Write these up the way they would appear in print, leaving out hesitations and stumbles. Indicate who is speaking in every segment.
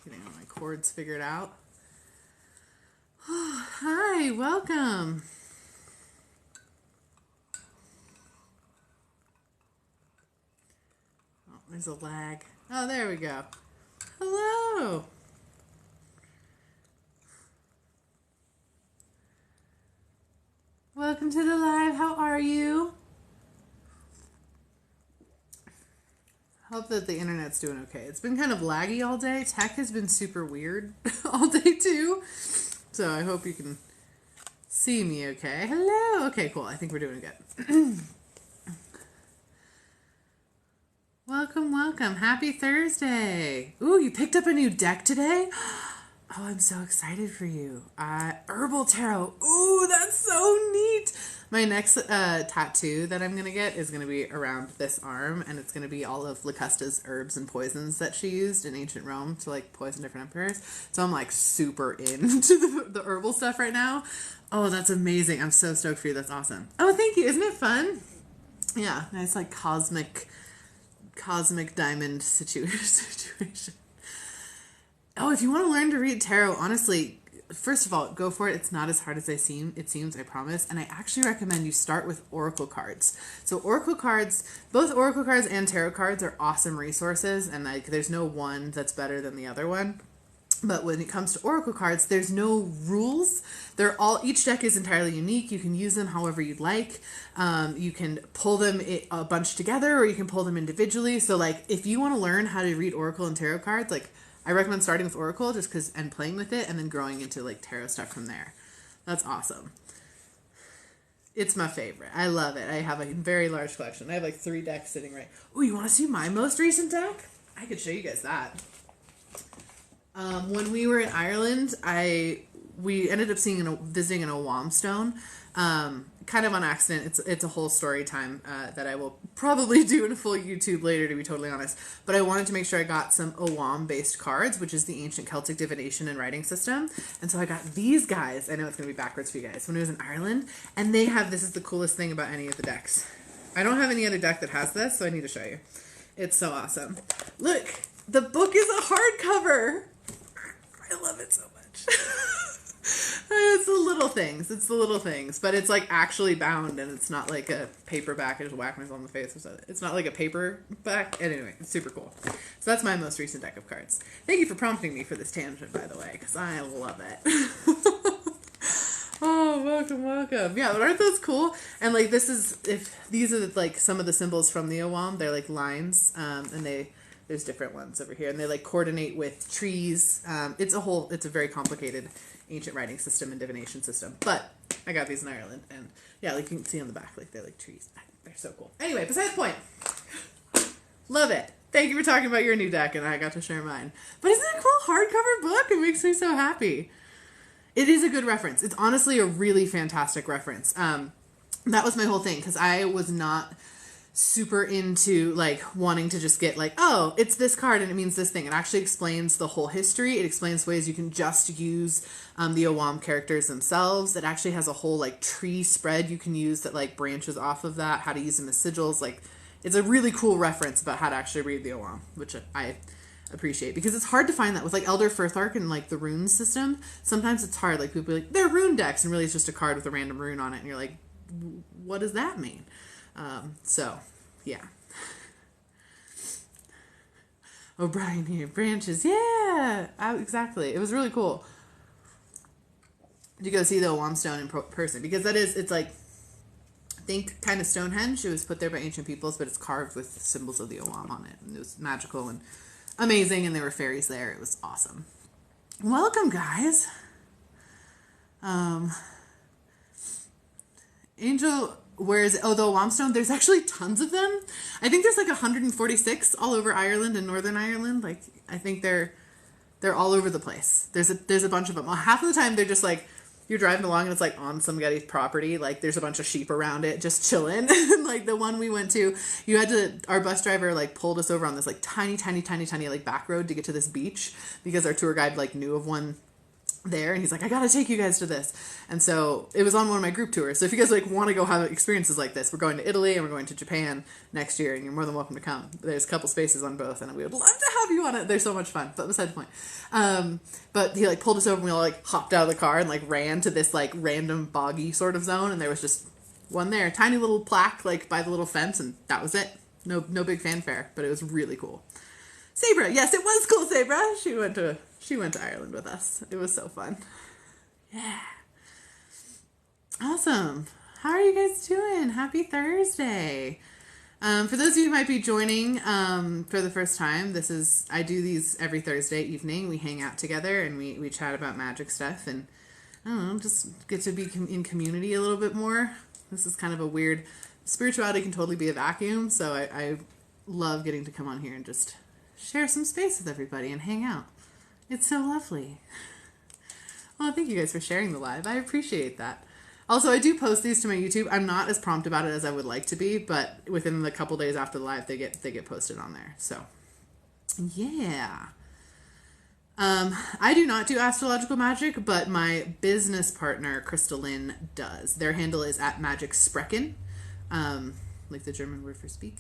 Speaker 1: Getting all my chords figured out. Oh, hi, welcome. Oh, there's a lag. Oh, there we go. Hello. Welcome to the live. How are you? Hope that the internet's doing okay. It's been kind of laggy all day. Tech has been super weird all day too. So I hope you can see me okay. Hello. Okay, cool. I think we're doing good. Welcome, welcome. Happy Thursday. Ooh, you picked up a new deck today? Oh, I'm so excited for you. Herbal Tarot. Ooh, that's so neat. My next tattoo that I'm going to get is going to be around this arm, and it's going to be all of Locusta's herbs and poisons that she used in ancient Rome to, like, poison different emperors. So I'm, like, super into the herbal stuff right now. Oh, that's amazing. I'm so stoked for you. That's awesome. Oh, thank you. Isn't it fun? Yeah, nice, like, cosmic diamond situation. Oh, if you want to learn to read tarot, honestly, first of all, go for it. It's not as hard as it seems, I promise. And I actually recommend you start with oracle cards. So oracle cards, both oracle cards and tarot cards are awesome resources, and like there's no one that's better than the other one. But when it comes to oracle cards, there's no rules. Each deck is entirely unique. You can use them however you'd like. You can pull them a bunch together, or you can pull them individually. So like if you want to learn how to read oracle and tarot cards, like I recommend starting with oracle and playing with it and then growing into like tarot stuff from there. That's awesome. It's my favorite. I love it. I have a very large collection. I have like 3 decks sitting right. Oh, you want to see my most recent deck? I could show you guys that. When we were in Ireland, we ended up visiting an Ogham stone, kind of on accident. It's a whole story time that I will probably do in a full YouTube later, to be totally honest. But I wanted to make sure I got some Ogham-based cards, which is the ancient Celtic divination and writing system. And so I got these guys. I know it's going to be backwards for you guys. When I was in Ireland, and this is the coolest thing about any of the decks. I don't have any other deck that has this, so I need to show you. It's so awesome. Look, the book is a hardcover. I love it so much. It's the little things. But it's like actually bound, and it's not like a paperback. I just whack myself in the face with it. It's not like a paperback. Anyway, it's super cool. So that's my most recent deck of cards. Thank you for prompting me for this tangent, by the way, because I love it. Oh, welcome. Yeah, aren't those cool? And like these are like some of the symbols from the Ogham. They're like lines, and there's different ones over here, and they like coordinate with trees. It's a very complicated ancient writing system and divination system. But I got these in Ireland, and yeah, like you can see on the back, like they're like trees. They're so cool. Anyway, besides the point. Love it. Thank you for talking about your new deck, and I got to share mine. But isn't it a cool hardcover book? It makes me so happy. It is a good reference. It's honestly a really fantastic reference. That was my whole thing, because I was not super into like wanting to just get like, oh, it's this card and it means this thing. It actually explains the whole history. It explains ways you can just use the Ogham characters themselves. It actually has a whole like tree spread you can use that like branches off of that, how to use them as sigils. Like it's a really cool reference about how to actually read the Ogham, which I appreciate, because it's hard to find that with like Elder Firthark and like the rune system. Sometimes it's hard. Like people be like, they're rune decks, and really it's just a card with a random rune on it, and you're like, what does that mean? So, yeah. O'Brien here, branches, yeah, exactly. It was really cool to go see the Ogham stone in person, because it's like, think kind of Stonehenge. It was put there by ancient peoples, but it's carved with symbols of the Ogham on it, and it was magical and amazing, and there were fairies there. It was awesome. Welcome, guys. Angel... the Ogham stone, there's actually tons of them. I think there's like 146 all over Ireland and Northern Ireland. Like, I think they're all over the place. There's a bunch of them. Well, half of the time they're just like, you're driving along and it's like on somebody's property. Like there's a bunch of sheep around it just chilling. Like the one we went to, our bus driver like pulled us over on this like tiny like back road to get to this beach, because our tour guide like knew of one there, and he's like, I gotta take you guys to this. And so it was on one of my group tours. So if you guys like want to go have experiences like this, we're going to Italy and we're going to Japan next year, and you're more than welcome to come. There's a couple spaces on both, and we would love to have you on it. They're so much fun. But beside the point. But he like pulled us over, and we all like hopped out of the car and like ran to this like random boggy sort of zone, and there was just one there, tiny little plaque like by the little fence, and that was it. No big fanfare, but it was really cool. Sabra, yes, it was cool, Sabra. She went to Ireland with us. It was so fun. Yeah. Awesome. How are you guys doing? Happy Thursday. For those of you who might be joining for the first time, I do these every Thursday evening. We hang out together and we chat about magic stuff, and I don't know, just get to be in community a little bit more. This is kind of a weird, spirituality can totally be a vacuum, so I love getting to come on here and just share some space with everybody and hang out. It's so lovely. Well, thank you guys for sharing the live. I appreciate that. Also, I do post these to my YouTube. I'm not as prompt about it as I would like to be, but within the couple days after the live, they get posted on there. So, yeah. I do not do astrological magic, but my business partner, Crystalline, does. Their handle is @magicsprechen, like the German word for speak.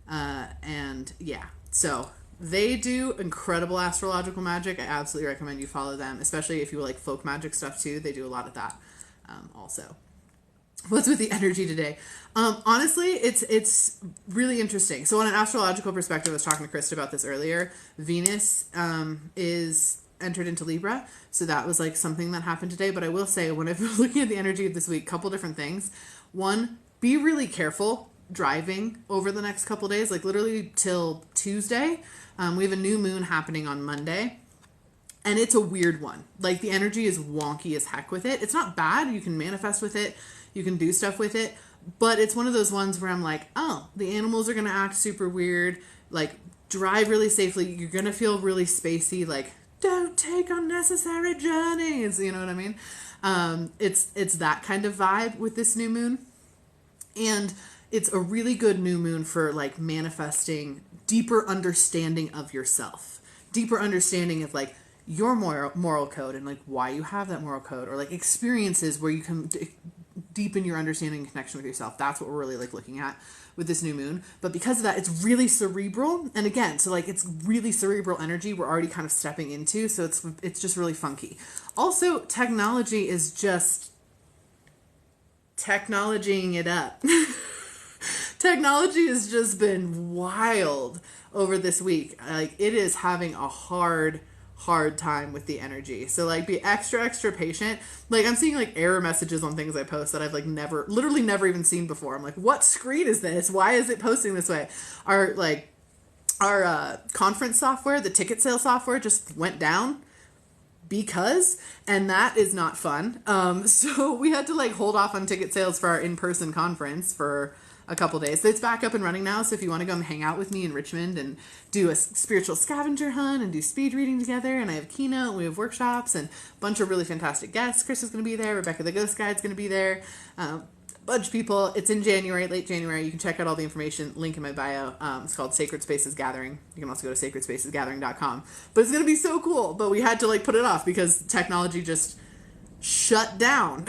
Speaker 1: And yeah, so they do incredible astrological magic. I absolutely recommend you follow them, especially if you like folk magic stuff too. They do a lot of that also. What's with the energy today? Honestly, it's really interesting. So on an astrological perspective, I was talking to Krista about this earlier. Venus is entered into Libra. So that was like something that happened today. But I will say, when I've been looking at the energy of this week, couple different things. One, be really careful driving over the next couple days, like literally till Tuesday. We have a new moon happening on Monday, and it's a weird one. Like the energy is wonky as heck with it. It's not bad. You can manifest with it. You can do stuff with it, but it's one of those ones where I'm like, oh, the animals are going to act super weird. Like drive really safely. You're going to feel really spacey. Like don't take unnecessary journeys. You know what I mean? It's that kind of vibe with this new moon. And it's a really good new moon for like manifesting deeper understanding of yourself, deeper understanding of like your moral code and like why you have that moral code, or like experiences where you can deepen your understanding and connection with yourself. That's what we're really like looking at with this new moon. But because of that, it's really cerebral. And again, so like it's really cerebral energy we're already kind of stepping into. So it's just really funky. Also, technology is just technologying it up. Technology has just been wild over this week. Like it is having a hard time with the energy. So like be extra patient. Like I'm seeing like error messages on things I post that I've like literally never even seen before. I'm like, what screen is this? Why is it posting this way? Our conference software, the ticket sale software just went down and that is not fun. So we had to like hold off on ticket sales for our in-person conference for a couple days. So it's back up and running now. So if you want to come hang out with me in Richmond and do a spiritual scavenger hunt and do speed reading together, and I have keynote and we have workshops and a bunch of really fantastic guests. Chris is going to be there. Rebecca the Ghost Guide's going to be there. Bunch of people. It's in January, late January. You can check out all the information. Link in my bio. It's called Sacred Spaces Gathering. You can also go to sacredspacesgathering.com. But it's going to be so cool. But we had to like put it off because technology just shut down.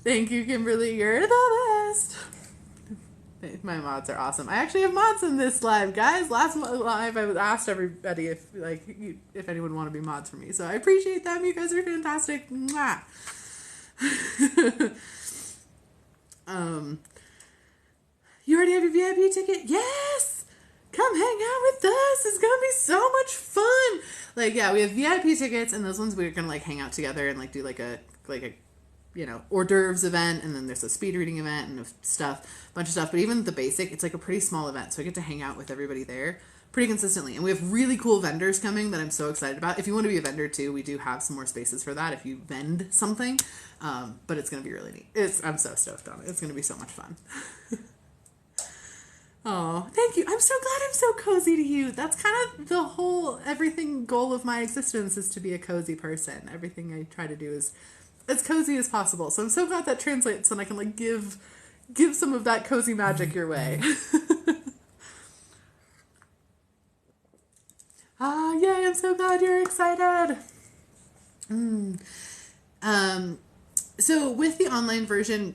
Speaker 1: Thank you, Kimberly. You're the best. My mods are awesome. I actually have mods in this live, guys. Last live, I was asked everybody if anyone want to be mods for me. So I appreciate them. You guys are fantastic. Mwah. You already have your VIP ticket? Yes! Come hang out with us. It's gonna be so much fun. Like, yeah, we have VIP tickets, and those ones we're gonna like hang out together and like do like a hors d'oeuvres event, and then there's a speed reading event and bunch of stuff. But even the basic, it's like a pretty small event, so I get to hang out with everybody there pretty consistently. And we have really cool vendors coming that I'm so excited about. If you want to be a vendor too, we do have some more spaces for that if you vend something. But it's going to be really neat. I'm so stoked on it. It's going to be so much fun. Oh, thank you. I'm so glad I'm so cozy to you. That's kind of the whole goal of my existence is to be a cozy person. Everything I try to do is as cozy as possible. So I'm so glad that translates and I can like give some of that cozy magic your way. Ah, yay, I'm so glad you're excited. So with the online version,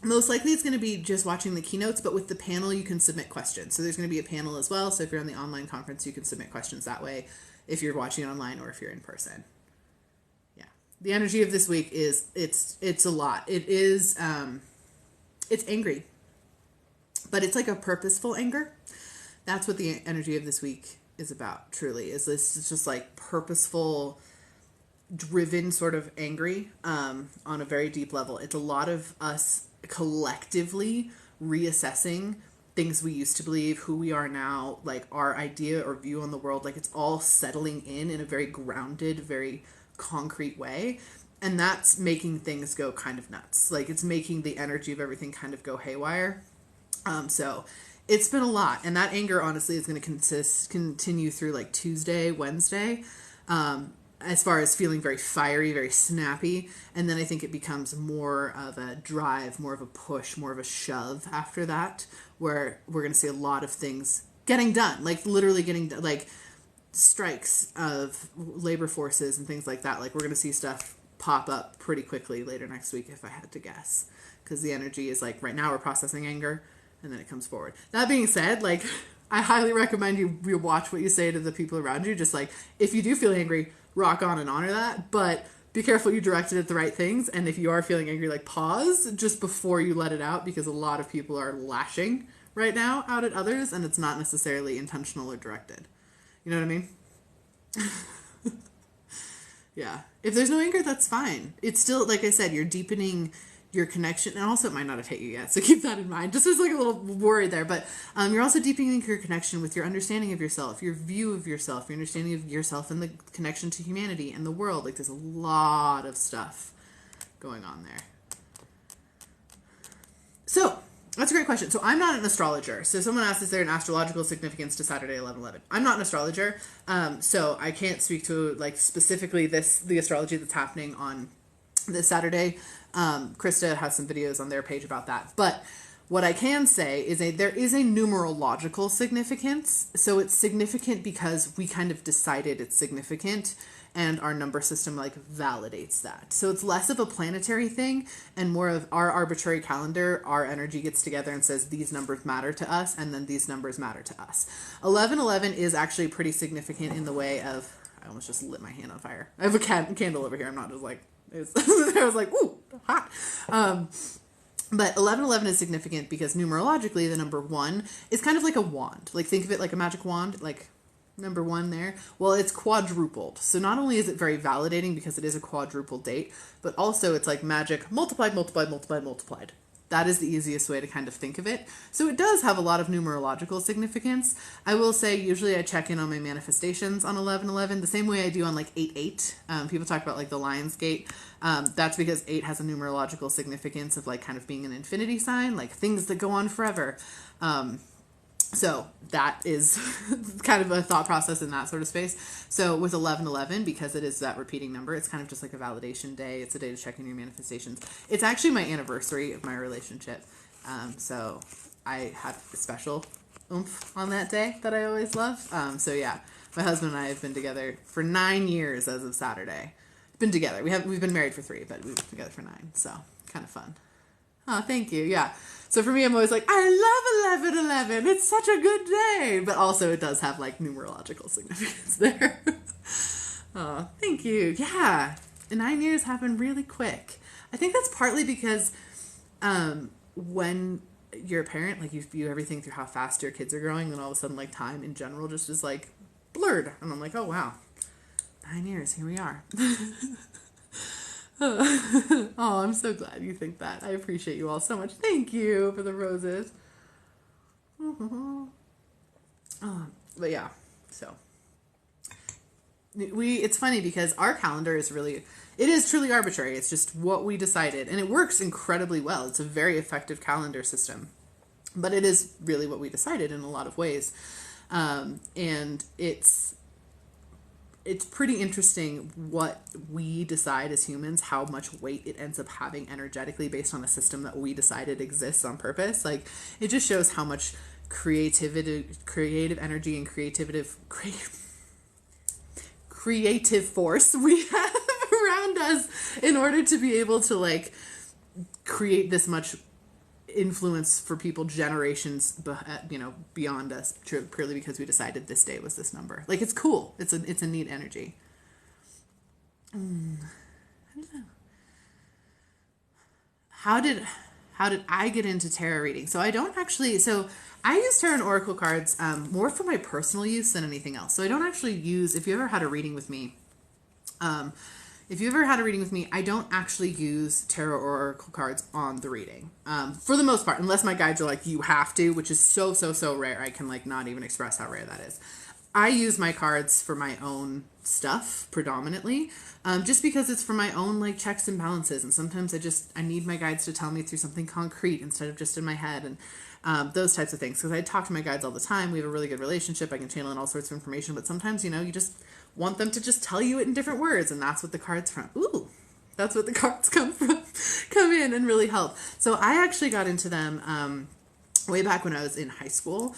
Speaker 1: most likely it's going to be just watching the keynotes, but with the panel, you can submit questions. So there's going to be a panel as well. So if you're on the online conference, you can submit questions that way if you're watching it online or if you're in person. Yeah. The energy of this week is, it's a lot. It is, it's angry, but it's like a purposeful anger. That's what the energy of this week is about, truly, is this is just like purposeful, driven sort of angry on a very deep level. It's a lot of us collectively reassessing things we used to believe, who we are now, like our idea or view on the world. Like it's all settling in a very grounded, very concrete way. And that's making things go kind of nuts. Like it's making the energy of everything kind of go haywire. So it's been a lot. And that anger, honestly, is going to continue through like Tuesday, Wednesday. As far as feeling very fiery, very snappy. And then I think it becomes more of a drive, more of a push, more of a shove after that, where we're going to see a lot of things getting done, like literally getting done, like strikes of labor forces and things like that. Like we're going to see stuff pop up pretty quickly later next week, if I had to guess, because the energy is like right now we're processing anger and then it comes forward. That being said, like I highly recommend you watch what you say to the people around you. Just like if you do feel angry, rock on and honor that, but be careful you direct it at the right things. And if you are feeling angry, like pause just before you let it out, because a lot of people are lashing right now out at others and it's not necessarily intentional or directed. You know what I mean? Yeah. If there's no anger, that's fine. It's still, like I said, you're deepening your connection, and also it might not have hit you yet, so keep that in mind. Just as like a little worry there, but you're also deepening your connection with your understanding of yourself, your view of yourself, your understanding of yourself, and the connection to humanity and the world. Like there's a lot of stuff going on there. So that's a great question. So I'm not an astrologer. So someone asked, is there an astrological significance to Saturday 11/11? I'm not an astrologer, so I can't speak to like specifically the astrology that's happening on this Saturday. Krista has some videos on their page about that. But what I can say is there is a numerological significance. So it's significant because we kind of decided it's significant and our number system like validates that. So it's less of a planetary thing and more of our arbitrary calendar. Our energy gets together and says these numbers matter to us, and then these numbers matter to us. 11/11 is actually pretty significant in the way of, I almost just lit my hand on fire. I have a candle over here. I'm not just like, I was like, ooh, hot. But 11/11 is significant because numerologically, the number 1 is kind of like a wand. Like think of it like a magic wand, like number 1 there. Well, it's quadrupled. So not only is it very validating because it is a quadruple date, but also it's like magic multiplied, multiplied, multiplied, multiplied. That is the easiest way to kind of think of it. So it does have a lot of numerological significance. I will say usually I check in on my manifestations on 11/11 the same way I do on like 8/8. People talk about like the Lion's Gate. That's because 8 has a numerological significance of like kind of being an infinity sign, like things that go on forever. So that is kind of a thought process in that sort of space. So with 11/11, because it is that repeating number, it's kind of just like a validation day. It's a day to check in your manifestations. It's actually my anniversary of my relationship. So I had a special oomph on that day that I always love. So yeah, my husband and I have been together for 9 years as of Saturday. Been together. We've been married for 3, but we've been together for 9. So kind of fun. Oh, thank you. Yeah. So for me, I'm always like, I love 11/11. It's such a good day. But also it does have like numerological significance there. Oh, thank you. Yeah. 9 years happened really quick. I think that's partly because when you're a parent, like you view everything through how fast your kids are growing, and all of a sudden like time in general just is like blurred. And I'm like, oh, wow. 9 years. Here we are. Oh, I'm so glad you think that. I appreciate you all so much. Thank you for the roses. But yeah, so it's funny because our calendar is truly arbitrary. It's just what we decided, and it works incredibly well. It's a very effective calendar system, but it is really what we decided in a lot of ways. And it's pretty interesting what we decide as humans, how much weight it ends up having energetically based on a system that we decided exists on purpose. Like it just shows how much creative energy and creative force we have around us in order to be able to like create this much influence for people generations beyond us, purely because we decided this day was this number. Like, it's cool. It's a neat energy. I don't know. How did I get into tarot reading? So I use tarot and oracle cards more for my personal use than anything else. So I don't actually use, if you ever had a reading with me, I don't actually use tarot or oracle cards on the reading. For the most part, unless my guides are like, you have to, which is so rare. I can like not even express how rare that is. I use my cards for my own stuff predominantly, just because it's for my own like checks and balances. And sometimes I need my guides to tell me through something concrete instead of just in my head, and those types of things. Because I talk to my guides all the time. We have a really good relationship. I can channel in all sorts of information, but sometimes, you just want them to just tell you it in different words. And that's what the cards that's what the cards come in and really help. So I actually got into them, way back when I was in high school,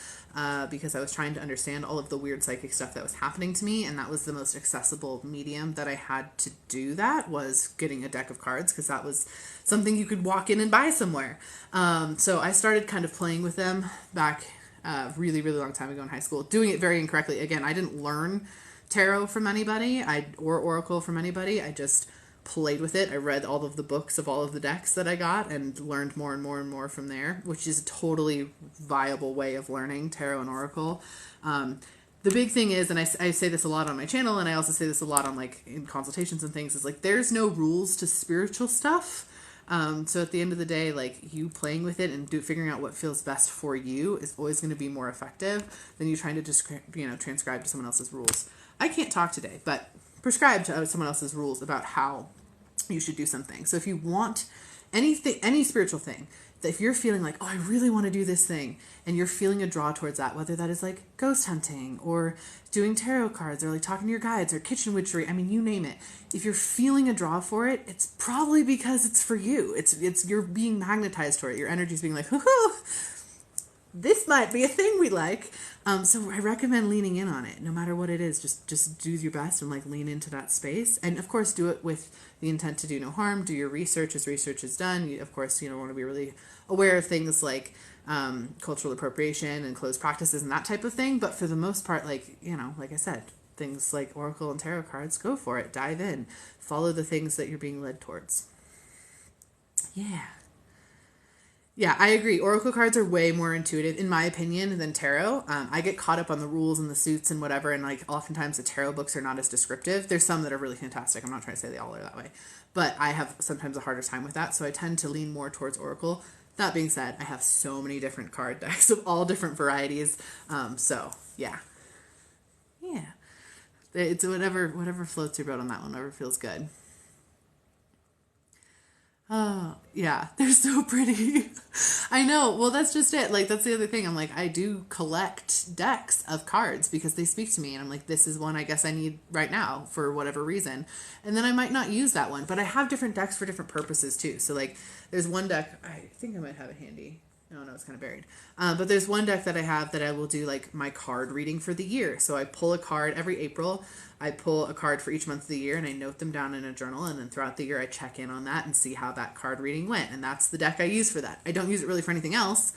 Speaker 1: because I was trying to understand all of the weird psychic stuff that was happening to me, and that was the most accessible medium that I had to do that, was getting a deck of cards, because that was something you could walk in and buy somewhere. So I started kind of playing with them back really long time ago in high school, doing it very incorrectly. Again, I didn't learn tarot from anybody, or oracle from anybody. I just played with it. I read all of the books of all of the decks that I got and learned more and more from there, which is a totally viable way of learning tarot and oracle. The big thing is, and I say this a lot on my channel, and I also say this a lot on like in consultations and things, is like there's no rules to spiritual stuff. So at the end of the day, like you playing with it and figuring out what feels best for you is always going to be more effective than you trying to just transcribe to someone else's rules. I can't talk today, but prescribe to someone else's rules about how you should do something. So if you want anything, any spiritual thing, that if you're feeling like, oh, I really want to do this thing, and you're feeling a draw towards that, whether that is like ghost hunting or doing tarot cards or like talking to your guides or kitchen witchery, I mean, you name it. If you're feeling a draw for it, it's probably because it's for you. It's you're being magnetized toward it. Your energy's being like, whoo, this might be a thing we like. So I recommend leaning in on it, no matter what it is. Just do your best and like lean into that space. And of course, do it with the intent to do no harm. Do your research as research is done. You, of course, want to be really aware of things like cultural appropriation and closed practices and that type of thing. But for the most part, like I said, things like oracle and tarot cards, go for it. Dive in. Follow the things that you're being led towards. Yeah, I agree. Oracle cards are way more intuitive, in my opinion, than tarot. I get caught up on the rules and the suits and whatever, and like oftentimes the tarot books are not as descriptive. There's some that are really fantastic. I'm not trying to say they all are that way, but I have sometimes a harder time with that, so I tend to lean more towards oracle. That being said, I have so many different card decks of all different varieties. So yeah, it's whatever floats your boat on that one, whatever feels good. Oh, yeah, they're so pretty. I know. Well, that's just it. Like, that's the other thing. I'm like, I do collect decks of cards because they speak to me. And I'm like, this is one I guess I need right now for whatever reason. And then I might not use that one. But I have different decks for different purposes, too. So, like, there's one deck. I think I might have it handy. No, it's kind of buried. But there's one deck that I have that I will do, like, my card reading for the year. So I pull a card every April. I pull a card for each month of the year, and I note them down in a journal, and then throughout the year I check in on that and see how that card reading went, and that's the deck I use for that. I don't use it really for anything else,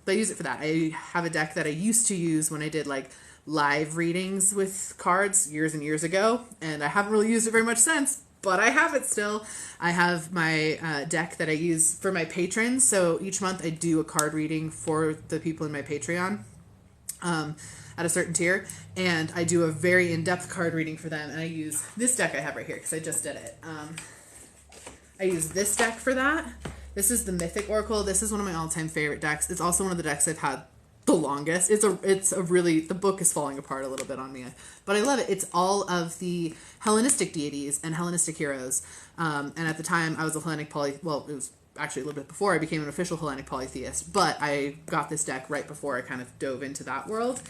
Speaker 1: but I use it for that. I have a deck that I used to use when I did, like, live readings with cards years and years ago, and I haven't really used it very much since, but I have it still. I have my deck that I use for my patrons, so each month I do a card reading for the people in my Patreon. At a certain tier, and I do a very in-depth card reading for them, and I use this deck I have right here because I just did it. I use this deck for that. This is the Mythic Oracle. This is one of my all-time favorite decks. It's also one of the decks I've had the longest. It's a really, the book is falling apart a little bit on me, but I love it. It's all of the Hellenistic deities and Hellenistic heroes, and at the time I was a Hellenic it was actually a little bit before I became an official Hellenic polytheist, but I got this deck right before I kind of dove into that world.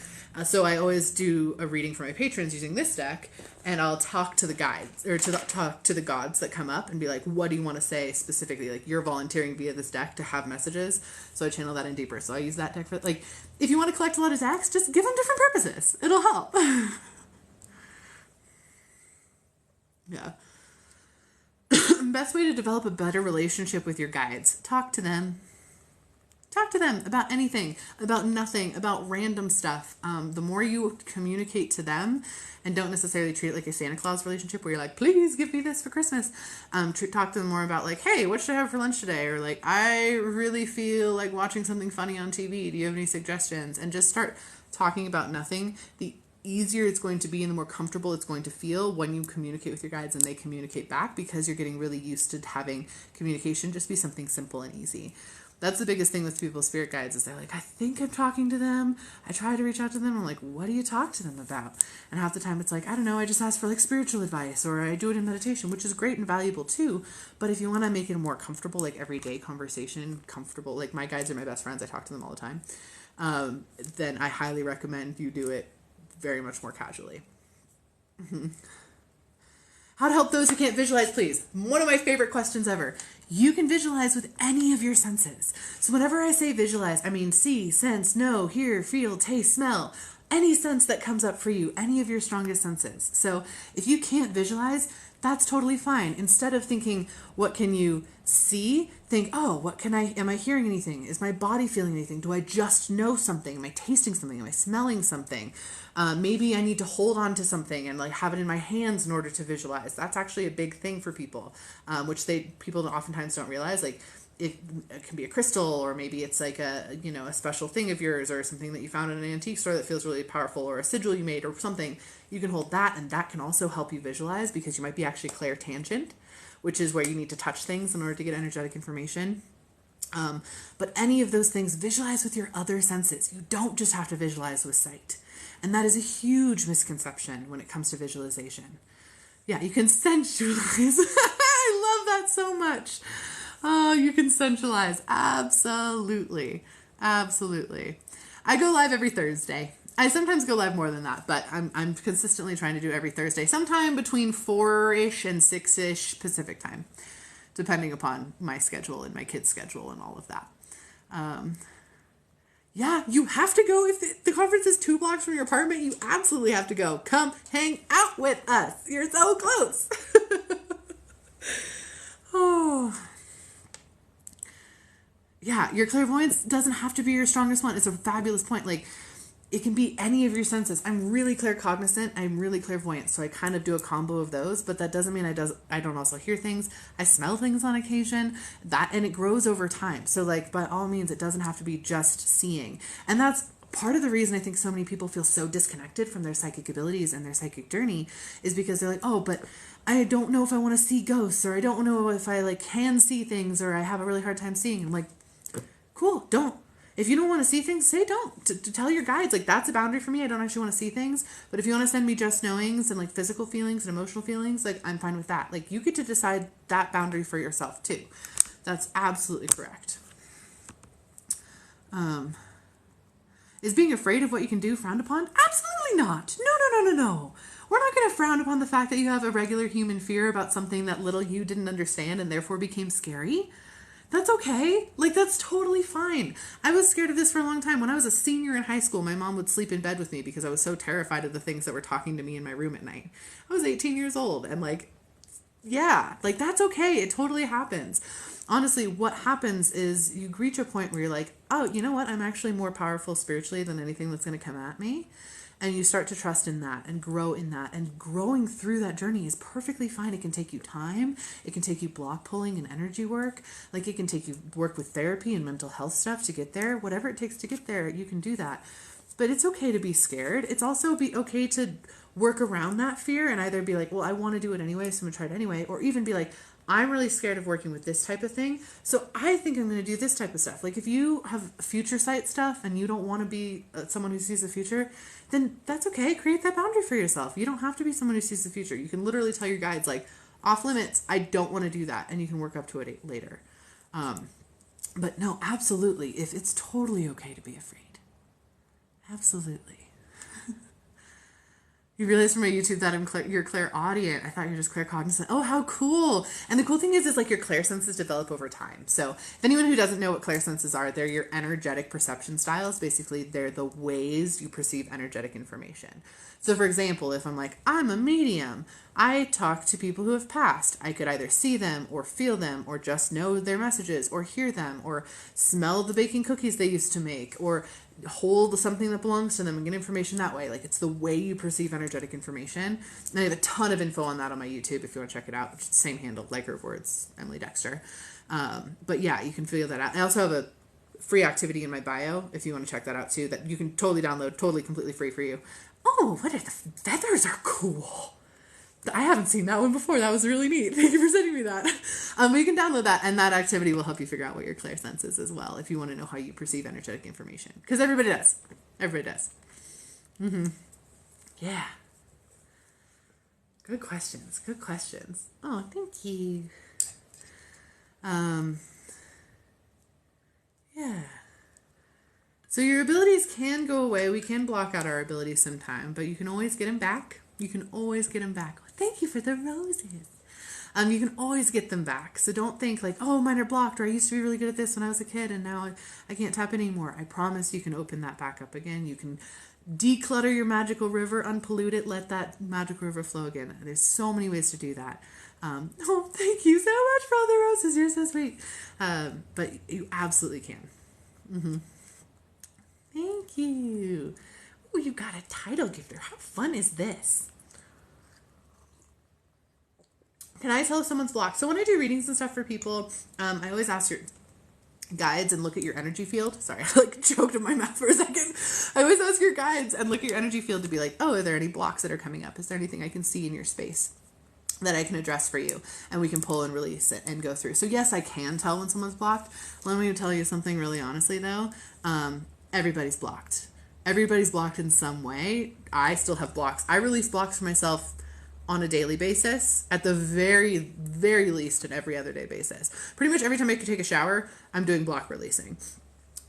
Speaker 1: So I always do a reading for my patrons using this deck, and I'll talk to the guides, or talk to the gods that come up and be like, what do you want to say specifically? Like, you're volunteering via this deck to have messages, so I channel that in deeper. So I use that deck for, like, if you want to collect a lot of decks, just give them different purposes. It'll help. Yeah. best way to develop a better relationship with your guides, talk to them. Talk to them about anything, about nothing, about random stuff. The more you communicate to them and don't necessarily treat it like a Santa Claus relationship where you're like, please give me this for Christmas. Talk to them more about like, hey, what should I have for lunch today? Or like, I really feel like watching something funny on TV. Do you have any suggestions? And just start talking about nothing. The easier it's going to be and the more comfortable it's going to feel when you communicate with your guides and they communicate back, because you're getting really used to having communication just be something simple and easy. That's the biggest thing with people's spirit guides is they're like, I think I'm talking to them. I try to reach out to them. I'm like, what do you talk to them about? And half the time it's like, I don't know. I just ask for like spiritual advice, or I do it in meditation, which is great and valuable too. But if you want to make it a more comfortable, like everyday conversation, comfortable, like my guides are my best friends. I talk to them all the time. Then I highly recommend you do it very much more casually. Mm-hmm. How to help those who can't visualize, please. One of my favorite questions ever. You can visualize with any of your senses. So whenever I say visualize, I mean see, sense, know, hear, feel, taste, smell. Any sense that comes up for you, any of your strongest senses. So if you can't visualize, that's totally fine. Instead of thinking, what can you see? Think, oh, am I hearing anything? Is my body feeling anything? Do I just know something? Am I tasting something? Am I smelling something? Maybe I need to hold on to something and like have it in my hands in order to visualize. That's actually a big thing for people, which people oftentimes don't realize. Like it can be a crystal, or maybe it's like a special thing of yours, or something that you found in an antique store that feels really powerful, or a sigil you made or something. You can hold that, and that can also help you visualize, because you might be actually clairtangent, which is where you need to touch things in order to get energetic information. But any of those things, visualize with your other senses. You don't just have to visualize with sight. And that is a huge misconception when it comes to visualization. Yeah, you can sensualize. I love that so much. Oh, you can sensualize. Absolutely. Absolutely. I go live every Thursday. I sometimes go live more than that, but I'm consistently trying to do every Thursday, sometime between 4-ish and 6-ish Pacific time, depending upon my schedule and my kids' schedule and all of that. Yeah, you have to go. If the conference is 2 blocks from your apartment, you absolutely have to go. Come hang out with us. You're so close. Oh. Yeah, your clairvoyance doesn't have to be your strongest one. It's a fabulous point. Like, it can be any of your senses. I'm really claircognizant. I'm really clairvoyant. So I kind of do a combo of those, but that doesn't mean I don't also hear things. I smell things on occasion, and it grows over time. So like, by all means, it doesn't have to be just seeing. And that's part of the reason I think so many people feel so disconnected from their psychic abilities and their psychic journey, is because they're like, oh, but I don't know if I want to see ghosts, or I don't know if I like can see things, or I have a really hard time seeing. And I'm like, cool, don't. If you don't want to see things, say don't. To tell your guides, like, that's a boundary for me. I don't actually want to see things. But if you want to send me just knowings and like physical feelings and emotional feelings, like, I'm fine with that. Like, you get to decide that boundary for yourself too. That's absolutely correct. Is being afraid of what you can do frowned upon? Absolutely not. No. We're not going to frown upon the fact that you have a regular human fear about something that little you didn't understand and therefore became scary. That's okay. Like, that's totally fine. I was scared of this for a long time. When I was a senior in high school, my mom would sleep in bed with me because I was so terrified of the things that were talking to me in my room at night. I was 18 years old, and like, yeah, like, that's okay. It totally happens. Honestly, what happens is you reach a point where you're like, oh, you know what? I'm actually more powerful spiritually than anything that's going to come at me. And you start to trust in that and grow in that. And growing through that journey is perfectly fine. It can take you time. It can take you block pulling and energy work. Like, it can take you work with therapy and mental health stuff to get there. Whatever it takes to get there, you can do that. But it's okay to be scared. It's also okay to work around that fear and either be like, well, I want to do it anyway, so I'm going to try it anyway. Or even be like, I'm really scared of working with this type of thing, so I think I'm going to do this type of stuff. Like, if you have future sight stuff and you don't want to be someone who sees the future, then that's okay. Create that boundary for yourself. You don't have to be someone who sees the future. You can literally tell your guides, like, off limits, I don't want to do that, and you can work up to it later. But no, absolutely, if it's totally okay to be afraid. Absolutely. You realize from my YouTube that you're clairaudient. I thought you were just claircognizant. Oh, how cool. And the cool thing is like your clairsenses develop over time. So if anyone who doesn't know what clairsenses are, they're your energetic perception styles. Basically, they're the ways you perceive energetic information. So for example, if I'm like, I'm a medium, I talk to people who have passed. I could either see them or feel them or just know their messages or hear them or smell the baking cookies they used to make or hold something that belongs to them and get information that way. Like, it's the way you perceive energetic information. And I have a ton of info on that on my YouTube if you want to check it out. Same handle, Liker of Words, Emily Dexter. But yeah, you can figure that out. I also have a free activity in my bio if you want to check that out too, that you can totally download, totally completely free for you. Oh, what are the feathers are cool. I haven't seen that one before. That was really neat. Thank you for sending me that. But you can download that, and that activity will help you figure out what your clairsense is as well, if you want to know how you perceive energetic information. Because everybody does. Everybody does. Yeah. Good questions. Good questions. Oh, thank you. Yeah. So your abilities can go away. We can block out our abilities sometime, but you can always get them back. You can always get them back. Thank you for the roses. You can always get them back. So don't think like, oh, mine are blocked, or I used to be really good at this when I was a kid and now I can't tap anymore. I promise you can open that back up again. You can declutter your magical river, unpollute it, let that magical river flow again. There's so many ways to do that. Oh, thank you so much for all the roses. You're so sweet. But you absolutely can. Thank you. Oh, you got a title gifter. How fun is this? Can I tell if someone's blocked? So when I do readings and stuff for people, I always ask your guides and look at your energy field. Sorry, I choked in my mouth for a second. I always ask your guides and look at your energy field to be like, oh, are there any blocks that are coming up? Is there anything I can see in your space that I can address for you? And we can pull and release it and go through. So yes, I can tell when someone's blocked. Let me tell you something really honestly though. Everybody's blocked. Everybody's blocked in some way. I still have blocks. I release blocks for myself on a daily basis, at the very, very least an every other day basis. Pretty much every time I can take a shower, I'm doing block releasing.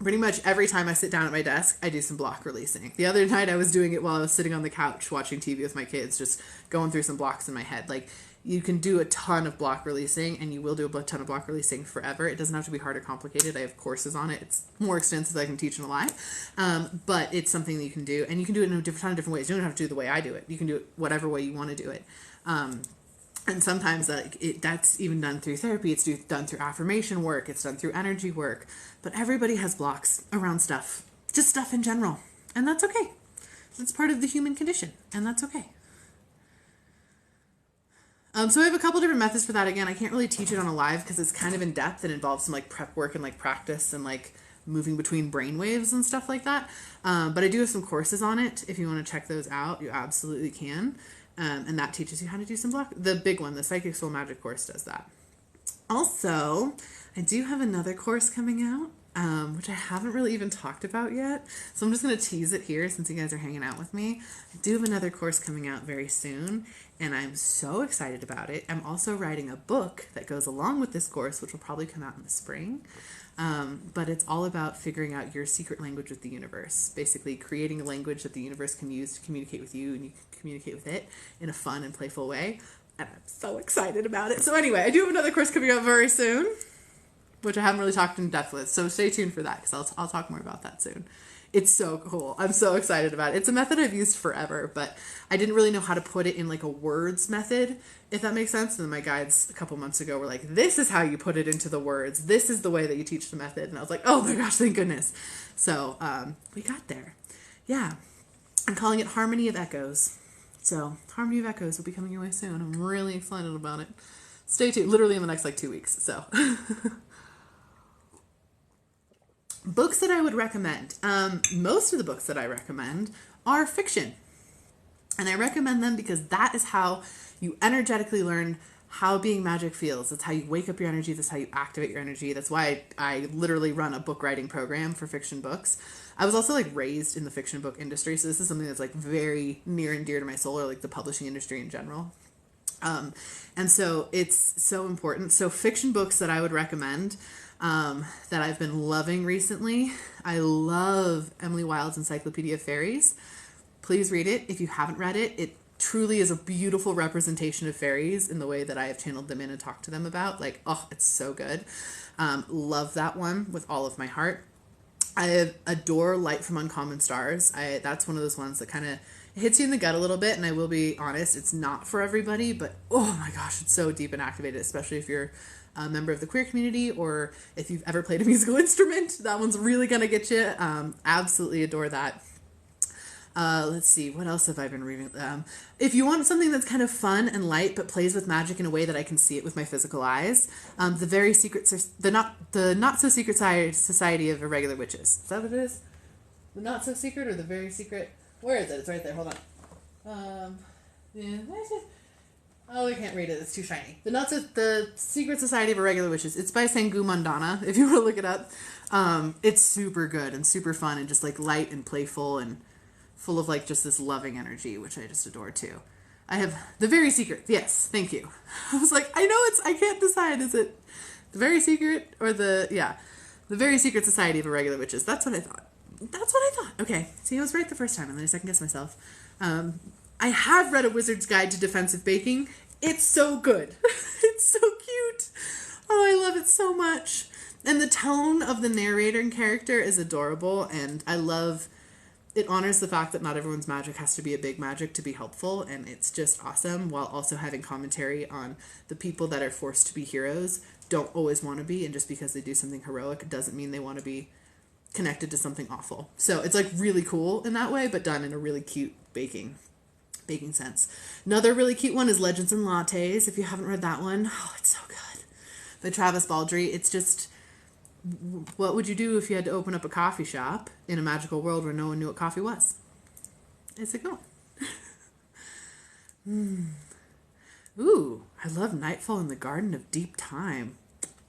Speaker 1: Pretty much every time I sit down at my desk, I do some block releasing. The other night I was doing it while I was sitting on the couch watching TV with my kids, just going through some blocks in my head. Like, you can do a ton of block releasing, and you will do a ton of block releasing forever. It doesn't have to be hard or complicated. I have courses on it. It's more extensive than I can teach in a live, but it's something that you can do, and you can do it in a ton of different ways. You don't have to do it the way I do it. You can do it whatever way you want to do it. And sometimes that's even done through therapy. It's done through affirmation work. It's done through energy work. But everybody has blocks around stuff, just stuff in general, and that's okay. It's part of the human condition, and that's okay. So I have a couple different methods for that. Again, I can't really teach it on a live because it's kind of in depth and involves some prep work and practice and moving between brain waves and stuff like that. But I do have some courses on it. If you want to check those out, you absolutely can. And that teaches you how to do some block. The big one, the Psychic Soul Magic course, does that. Also, I do have another course coming out, which I haven't really even talked about yet. So I'm just going to tease it here since you guys are hanging out with me. I do have another course coming out very soon, and I'm so excited about it. I'm also writing a book that goes along with this course, which will probably come out in the spring. But it's all about figuring out your secret language with the universe. Basically creating a language that the universe can use to communicate with you, and you can communicate with it in a fun and playful way. And I'm so excited about it. So anyway, I do have another course coming out very soon, which I haven't really talked in depth with. So stay tuned for that, because I'll talk more about that soon. It's so cool. I'm so excited about it. It's a method I've used forever, but I didn't really know how to put it in a words method, if that makes sense. And then my guides a couple months ago were like, this is how you put it into the words. This is the way that you teach the method. And I was like, oh my gosh, thank goodness. So we got there. Yeah. I'm calling it Harmony of Echoes. So Harmony of Echoes will be coming your way soon. I'm really excited about it. Stay tuned. Literally in the next 2 weeks. So books that I would recommend. Most of the books that I recommend are fiction. And I recommend them because that is how you energetically learn how being magic feels. That's how you wake up your energy. That's how you activate your energy. That's why I literally run a book writing program for fiction books. I was also raised in the fiction book industry. So this is something that's very near and dear to my soul, or the publishing industry in general. And so it's so important. So fiction books that I would recommend, that I've been loving recently. I love Emily Wilde's Encyclopedia of Fairies. Please read it. If you haven't read it, truly is a beautiful representation of fairies in the way that I have channeled them in and talked to them about. Like, oh, it's so good. Love that one with all of my heart. I adore Light from Uncommon Stars. That's one of those ones that kind of hits you in the gut a little bit, and I will be honest, it's not for everybody, but oh my gosh, it's so deep and activated, especially if you're a member of the queer community or if you've ever played a musical instrument. That one's really gonna get you. Absolutely adore that. Let's see, what else have I been reading? If you want something that's kind of fun and light but plays with magic in a way that I can see it with my physical eyes, the not so secret Society of Irregular Witches. Is that what it is? The not so secret or the very secret? Where is it? It's right there. Hold on. Yeah, where is it? Oh, I can't read it. It's too shiny. The Secret Society of Irregular Witches. It's by Sangu Mandana, if you want to look it up. It's super good and super fun and just like light and playful and full of like just this loving energy, which I just adore too. I have The Very Secret. Yes, thank you. I was like, I can't decide. Is it The Very Secret or The Very Secret Society of Irregular Witches? That's what I thought. Okay. See, I was right the first time and then I second guessed myself. I have read A Wizard's Guide to Defensive Baking. It's so good. It's so cute. Oh, I love it so much. And the tone of the narrator and character is adorable, and I love it. Honors the fact that not everyone's magic has to be a big magic to be helpful, and it's just awesome, while also having commentary on the people that are forced to be heroes don't always want to be, and just because they do something heroic doesn't mean they want to be connected to something awful. So it's like really cool in that way, but done in a really cute baking sense. Another really cute one is Legends and Lattes. If you haven't read that one, oh, it's so good. By Travis Baldree. It's just, what would you do if you had to open up a coffee shop in a magical world where no one knew what coffee was? It's it going? Ooh, I love Nightfall in the Garden of Deep Time.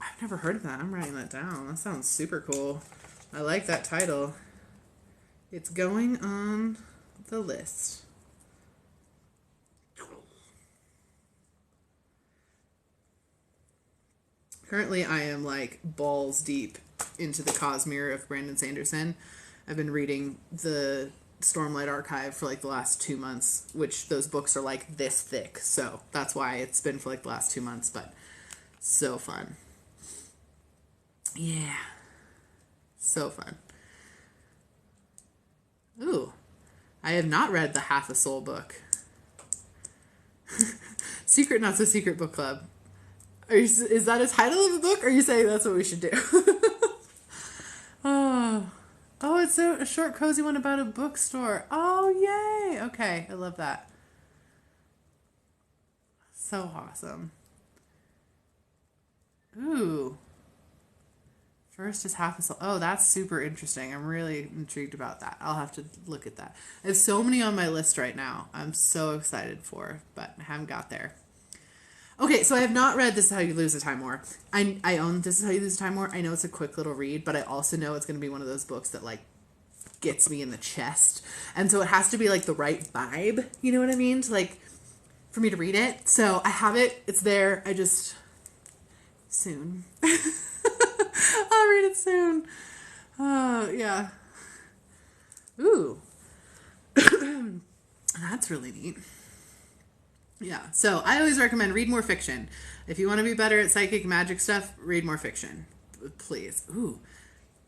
Speaker 1: I've never heard of that. I'm writing that down. That sounds super cool. I like that title. It's going on the list. Currently, I am like balls deep into the Cosmere of Brandon Sanderson. I've been reading the Stormlight Archive for like the last 2 months, which those books are like this thick. So that's why it's been for like the last 2 months, but so fun. Yeah. So fun. Ooh. I have not read the Half a Soul book. Secret Not So Secret Book Club. Is that a title of the book? Or are you saying that's what we should do? Oh, it's a short, cozy one about a bookstore. Oh, yay. Okay, I love that. So awesome. Ooh. First is Half a Soul. Oh, that's super interesting. I'm really intrigued about that. I'll have to look at that. I have so many on my list right now. I'm so excited for, but I haven't got there. Okay, so I have not read This Is How You Lose the Time War. I own This Is How You Lose the Time War. I know it's a quick little read, but I also know it's going to be one of those books that, like, gets me in the chest. And so it has to be, like, the right vibe, you know what I mean? To, like, for me to read it. So I have it. It's there. Soon. I'll read it soon. Yeah. Ooh. That's really neat. Yeah, so I always recommend read more fiction. If you want to be better at psychic magic stuff, read more fiction. Please. Ooh.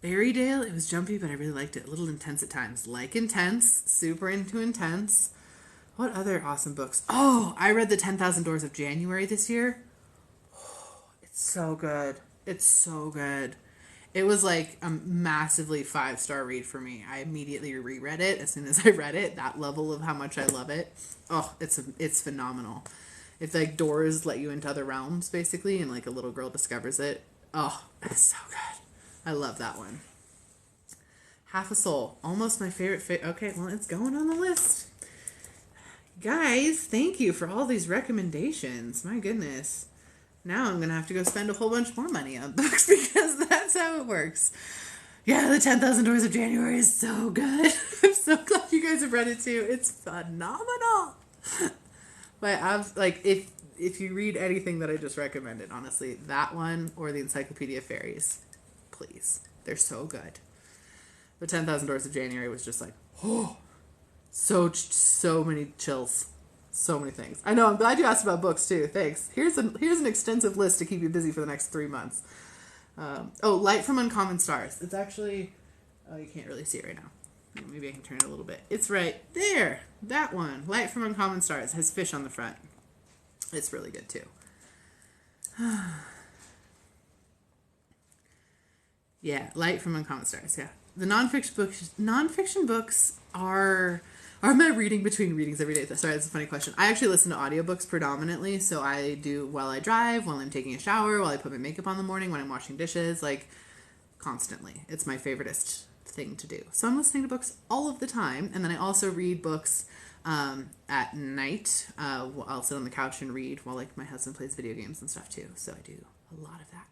Speaker 1: Berrydale, it was jumpy, but I really liked it. A little intense at times. Like Intense, super into Intense. What other awesome books? Oh, I read The 10,000 Doors of January this year. Oh, it's so good. It's so good. It was like a massively 5-star read for me. I immediately reread it as soon as I read it. That level of how much I love it. Oh, it's phenomenal. It's like doors let you into other realms, basically, and like a little girl discovers it. Oh, it's so good. I love that one. Half a Soul. Almost my favorite. Okay, well, it's going on the list. Guys, thank you for all these recommendations. My goodness. Now I'm going to have to go spend a whole bunch more money on books because that's how it works. Yeah, The 10,000 Doors of January is so good. I'm so glad you guys have read it too. It's phenomenal. But if you read anything that I just recommended, honestly, that one or the Encyclopedia of Fairies, please. They're so good. The 10,000 Doors of January was just like, oh, so many chills. So many things. I know. I'm glad you asked about books too. Thanks. Here's an extensive list to keep you busy for the next 3 months. Light from Uncommon Stars. It's actually, oh, you can't really see it right now. Maybe I can turn it a little bit. It's right there. That one. Light from Uncommon Stars. It has fish on the front. It's really good too. Yeah, Light from Uncommon Stars. Yeah, the nonfiction books are my reading between readings every day. Sorry, that's a funny question. I actually listen to audiobooks predominantly, so I do while I drive, while I'm taking a shower, while I put my makeup on in the morning, when I'm washing dishes, like constantly. It's my favoriteest thing to do. So I'm listening to books all of the time, and then I also read books at night. I'll sit on the couch and read while like my husband plays video games and stuff too. So I do a lot of that.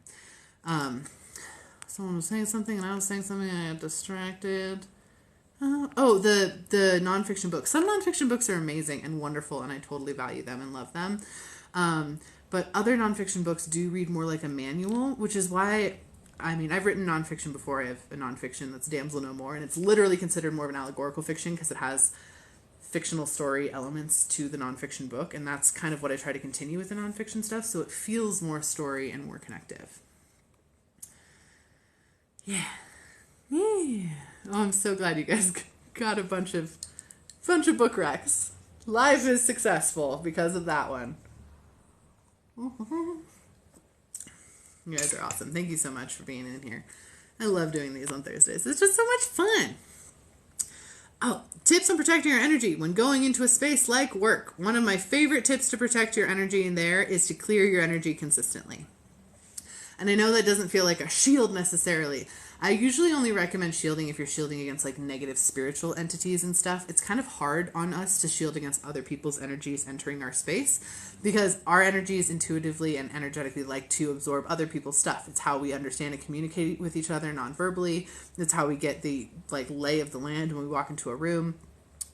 Speaker 1: Someone was saying something and I was saying something and I got distracted. The nonfiction books. Some nonfiction books are amazing and wonderful, and I totally value them and love them. But other nonfiction books do read more like a manual, which is why, I mean, I've written nonfiction before. I have a nonfiction that's Damsel No More, and it's literally considered more of an allegorical fiction because it has fictional story elements to the nonfiction book, and that's kind of what I try to continue with the nonfiction stuff, so it feels more story and more connective. Yeah. Oh, I'm so glad you guys got a bunch of book recs. Life is successful because of that one. You guys are awesome. Thank you so much for being in here. I love doing these on Thursdays. It's just so much fun. Oh, tips on protecting your energy when going into a space like work. One of my favorite tips to protect your energy in there is to clear your energy consistently. And I know that doesn't feel like a shield necessarily. I usually only recommend shielding if you're shielding against like negative spiritual entities and stuff. It's kind of hard on us to shield against other people's energies entering our space because our energies intuitively and energetically like to absorb other people's stuff. It's how we understand and communicate with each other non-verbally. It's how we get the like lay of the land when we walk into a room.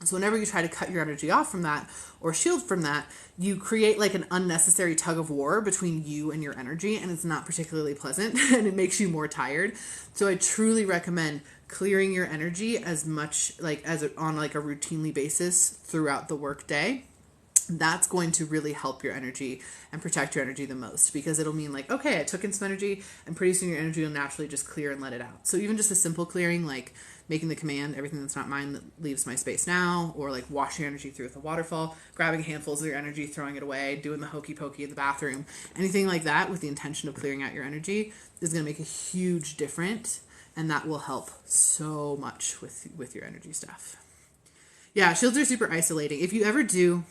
Speaker 1: So whenever you try to cut your energy off from that or shield from that, you create like an unnecessary tug of war between you and your energy, and it's not particularly pleasant and it makes you more tired. So I truly recommend clearing your energy as much like on like a routinely basis throughout the work day. That's going to really help your energy and protect your energy the most, because it'll mean like, okay, I took in some energy, and pretty soon your energy will naturally just clear and let it out. So even just a simple clearing, like making the command, everything that's not mine that leaves my space now, or like washing your energy through with a waterfall, grabbing handfuls of your energy, throwing it away, doing the hokey pokey in the bathroom, anything like that with the intention of clearing out your energy is going to make a huge difference, and that will help so much with your energy stuff. Yeah, shields are super isolating. If you ever do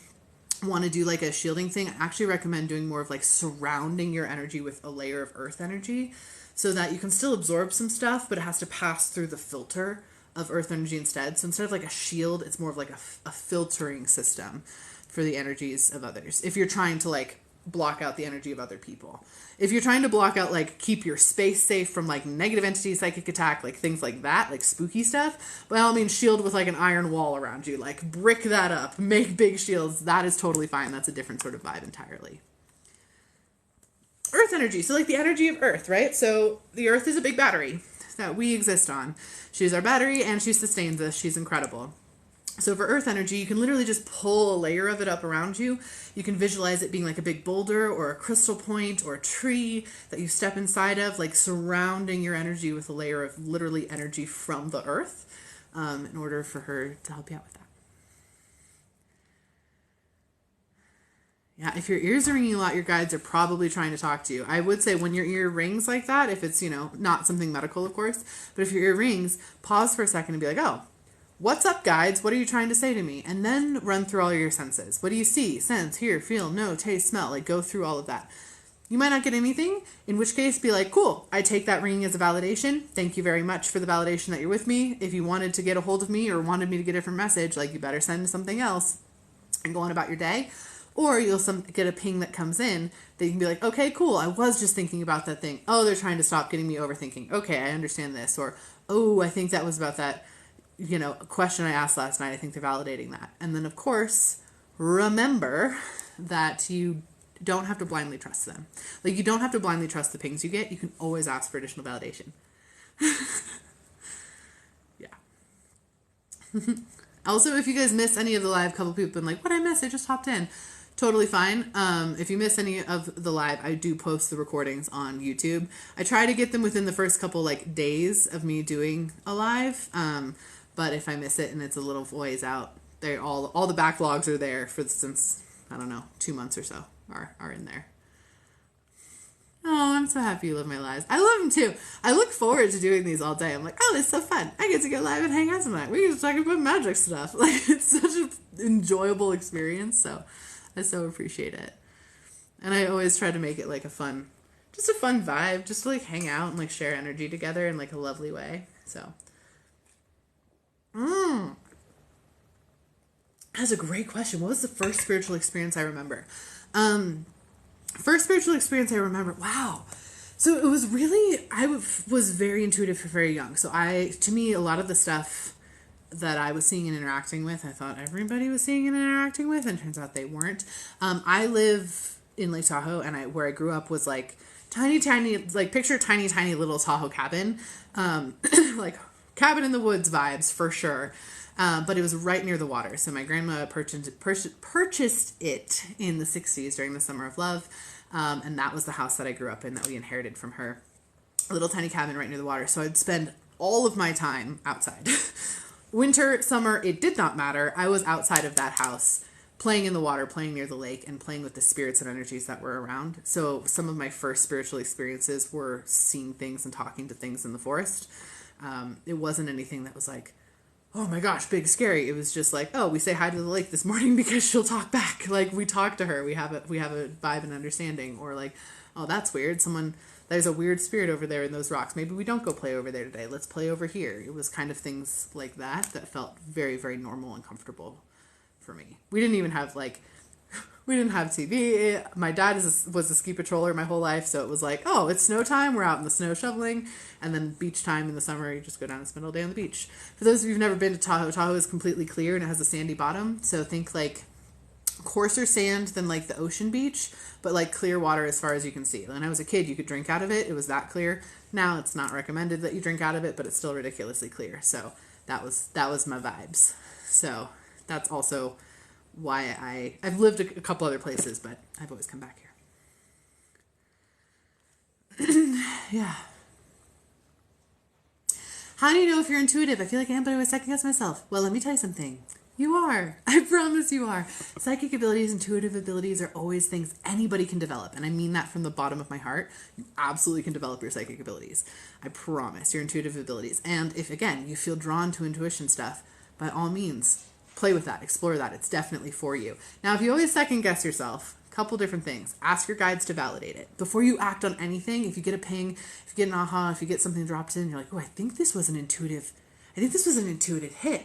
Speaker 1: want to do like a shielding thing, I actually recommend doing more of like surrounding your energy with a layer of earth energy so that you can still absorb some stuff, but it has to pass through the filter of earth energy instead. So instead of like a shield, it's more of like a filtering system for the energies of others. If you're trying to like block out the energy of other people. If you're trying to block out, like keep your space safe from like negative entities, psychic attack, like things like that, like spooky stuff, by all means shield with like an iron wall around you, like brick that up, make big shields. That is totally fine. That's a different sort of vibe entirely. Earth energy. So like the energy of earth, right? So the earth is a big battery that we exist on. She's our battery and she sustains us. She's incredible. So for earth energy, you can literally just pull a layer of it up around you. You can visualize it being like a big boulder or a crystal point or a tree that you step inside of, like surrounding your energy with a layer of literally energy from the earth, in order for her to help you out with that. Yeah, if your ears are ringing a lot, your guides are probably trying to talk to you. I would say when your ear rings like that, if it's, not something medical, of course, but if your ear rings, pause for a second and be like, oh, what's up, guides? What are you trying to say to me? And then run through all your senses. What do you see, sense, hear, feel, know, taste, smell? Like go through all of that. You might not get anything, in which case be like, cool, I take that ringing as a validation. Thank you very much for the validation that you're with me. If you wanted to get a hold of me or wanted me to get a different message, like you better send something else and go on about your day. Or you'll get a ping that comes in that you can be like, okay, cool, I was just thinking about that thing. Oh, they're trying to stop getting me overthinking. Okay, I understand this. Or, oh, I think that was about that a question I asked last night. I think they're validating that. And then, of course, remember that you don't have to blindly trust them. Like, you don't have to blindly trust the pings you get. You can always ask for additional validation. Yeah. Also, if you guys miss any of the live, a couple people have been like, what I missed? I just hopped in. Totally fine. If you miss any of the live, I do post the recordings on YouTube. I try to get them within the first couple like days of me doing a live. But if I miss it and it's a little ways out, they all the backlogs are there for since, I don't know, 2 months or so are in there. Oh, I'm so happy you love my lives. I love them too. I look forward to doing these all day. I'm like, oh, it's so fun. I get to get live and hang out tonight. We get to talk about magic stuff. Like, it's such an enjoyable experience. So I so appreciate it. And I always try to make it like just a fun vibe, just to like hang out and like share energy together in like a lovely way. So, that's a great question. What was the first spiritual experience I remember? First spiritual experience I remember. Wow. So it was really, was very intuitive for very young. So to me, a lot of the stuff that I was seeing and interacting with, I thought everybody was seeing and interacting with, and turns out they weren't. I live in Lake Tahoe, and where I grew up was like tiny, like picture tiny little Tahoe cabin, like cabin in the woods vibes for sure. But it was right near the water. So my grandma purchased it in the 60s during the Summer of Love. And that was the house that I grew up in that we inherited from her. A little tiny cabin right near the water. So I'd spend all of my time outside. Winter, summer, it did not matter. I was outside of that house playing in the water, playing near the lake, and playing with the spirits and energies that were around. So some of my first spiritual experiences were seeing things and talking to things in the forest. It wasn't anything that was like, oh my gosh, big scary. It was just like, oh, we say hi to the lake this morning because she'll talk back. Like, we talk to her. We have a vibe and understanding. Or like, oh, that's weird. There's a weird spirit over there in those rocks. Maybe we don't go play over there today. Let's play over here. It was kind of things like that felt very, very normal and comfortable for me. We didn't even have we didn't have TV. My dad was a ski patroller my whole life, so it was like, oh, it's snow time. We're out in the snow shoveling, and then beach time in the summer. You just go down and spend all day on the beach. For those of you who've never been to Tahoe, Tahoe is completely clear and it has a sandy bottom. So think like coarser sand than like the ocean beach, but like clear water as far as you can see. When I was a kid, you could drink out of it. It was that clear. Now it's not recommended that you drink out of it, but it's still ridiculously clear. So that was my vibes. So that's also why I've lived a couple other places, but I've always come back here. Yeah. How do you know if you're intuitive? I feel like anybody always second guess myself. Well, let me tell you something. You are. I promise you are. Psychic abilities, intuitive abilities are always things anybody can develop. And I mean that from the bottom of my heart. You absolutely can develop your psychic abilities. I promise, your intuitive abilities. And if, again, you feel drawn to intuition stuff, by all means, play with that, explore that. It's definitely for you. Now, if you always second guess yourself, a couple different things. Ask your guides to validate it. Before you act on anything, if you get a ping, if you get an aha, if you get something dropped in, you're like, oh, I think this was an intuitive hit.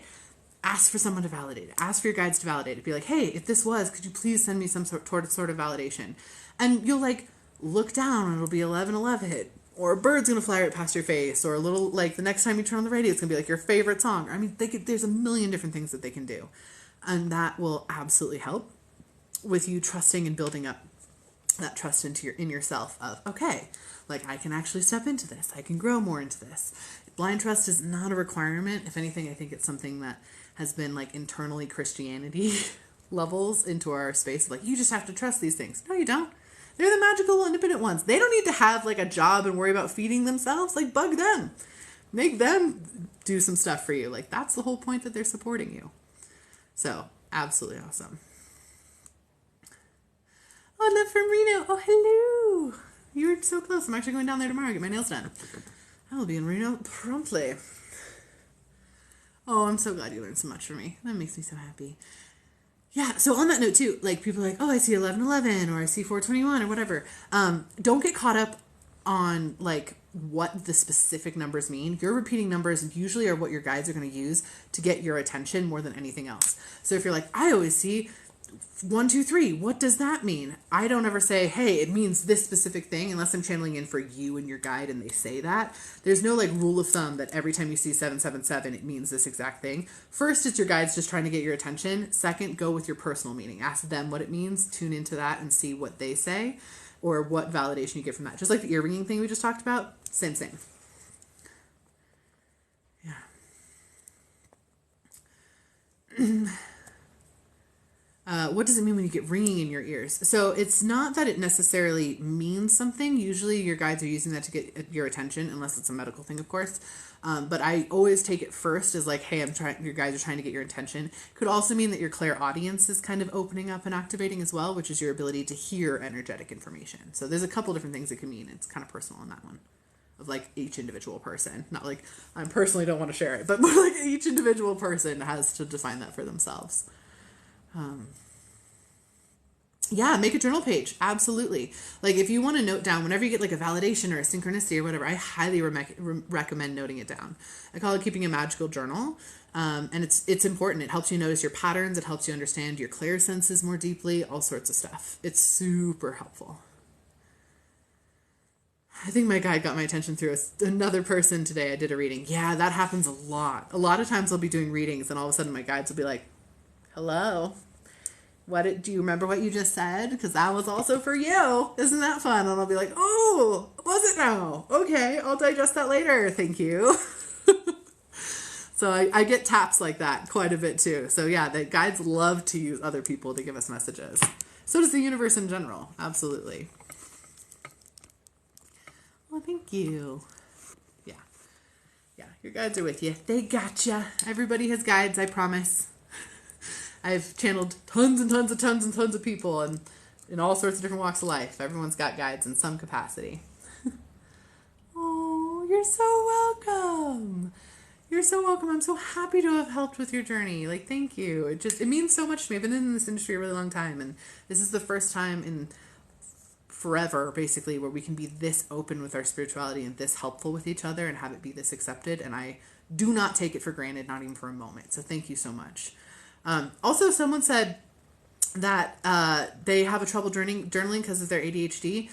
Speaker 1: Ask for someone to validate it. Ask for your guides to validate it. Be like, hey, if this was, could you please send me some sort of validation? And you'll like look down and it'll be 11:11 hit. Or a bird's going to fly right past your face, or a little, like, the next time you turn on the radio, it's going to be, like, your favorite song. I mean, there's a million different things that they can do. And that will absolutely help with you trusting and building up that trust in yourself of, okay, like, I can actually step into this. I can grow more into this. Blind trust is not a requirement. If anything, I think it's something that has been, like, internally Christianity levels into our space. Like, you just have to trust these things. No, you don't. They're the magical, independent ones. They don't need to have, like, a job and worry about feeding themselves. Like, bug them. Make them do some stuff for you. Like, that's the whole point that they're supporting you. So, absolutely awesome. Oh, love from Reno. Oh, hello. You were so close. I'm actually going down there tomorrow to get my nails done. I will be in Reno promptly. Oh, I'm so glad you learned so much from me. That makes me so happy. Yeah, so on that note too, like people are like, oh, I see 11:11 or I see 4:21 or whatever. Don't get caught up on like what the specific numbers mean. Your repeating numbers usually are what your guides are going to use to get your attention more than anything else. So if you're like, I always see 1, 2, 3, what does that mean? I don't ever say, hey, it means this specific thing unless I'm channeling in for you and your guide and they say that. There's no like rule of thumb that every time you see 777, it means this exact thing. First, it's your guides just trying to get your attention. Second, go with your personal meaning. Ask them what it means, tune into that and see what they say or what validation you get from that. Just like the ear ringing thing we just talked about, same. What does it mean when you get ringing in your ears? So it's not that it necessarily means something. Usually your guides are using that to get your attention, unless it's a medical thing, of course. But I always take it first as like, hey, your guys are trying to get your attention. Could also mean that your clairaudience is kind of opening up and activating as well, which is your ability to hear energetic information. So there's a couple different things it can mean. It's kind of personal on that one, of like each individual person. Not like I personally don't want to share it, but more like each individual person has to define that for themselves. Yeah, make a journal page. Absolutely. Like if you want to note down whenever you get like a validation or a synchronicity or whatever, I highly recommend noting it down. I call it keeping a magical journal. And it's important. It helps you notice your patterns. It helps you understand your clair senses more deeply, all sorts of stuff. It's super helpful. I think my guide got my attention through another person today. I did a reading. Yeah, that happens a lot. A lot of times I'll be doing readings and all of a sudden my guides will be like, hello. Do you remember what you just said? Because that was also for you. Isn't that fun? And I'll be like, oh, was it now? Okay, I'll digest that later. Thank you. So I get taps like that quite a bit too. So yeah, the guides love to use other people to give us messages. So does the universe in general. Absolutely. Well, thank you. Yeah. Yeah, your guides are with you. They gotcha. Everybody has guides, I promise. I've channeled tons of people and in all sorts of different walks of life. Everyone's got guides in some capacity. Oh, you're so welcome. You're so welcome. I'm so happy to have helped with your journey. Like, thank you. It means so much to me. I've been in this industry a really long time, and this is the first time in forever, basically, where we can be this open with our spirituality and this helpful with each other and have it be this accepted. And I do not take it for granted, not even for a moment. So thank you so much. Also, someone said that they have a trouble journaling because of their ADHD.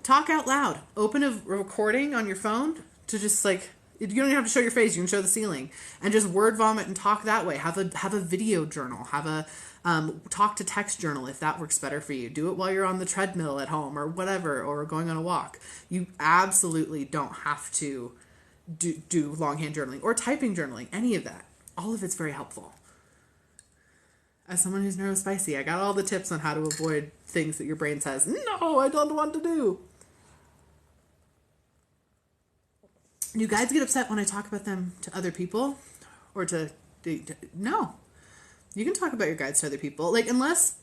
Speaker 1: Talk out loud. Open a recording on your phone to just like, you don't even have to show your face. You can show the ceiling and just word vomit and talk that way. Have a video journal. Have a talk to text journal if that works better for you. Do it while you're on the treadmill at home or whatever, or going on a walk. You absolutely don't have to do longhand journaling or typing journaling. Any of that. All of it's very helpful. As someone who's neurospicy, I got all the tips on how to avoid things that your brain says, no, I don't want to do. Do guides get upset when I talk about them to other people? Or no. You can talk about your guides to other people. Like, unless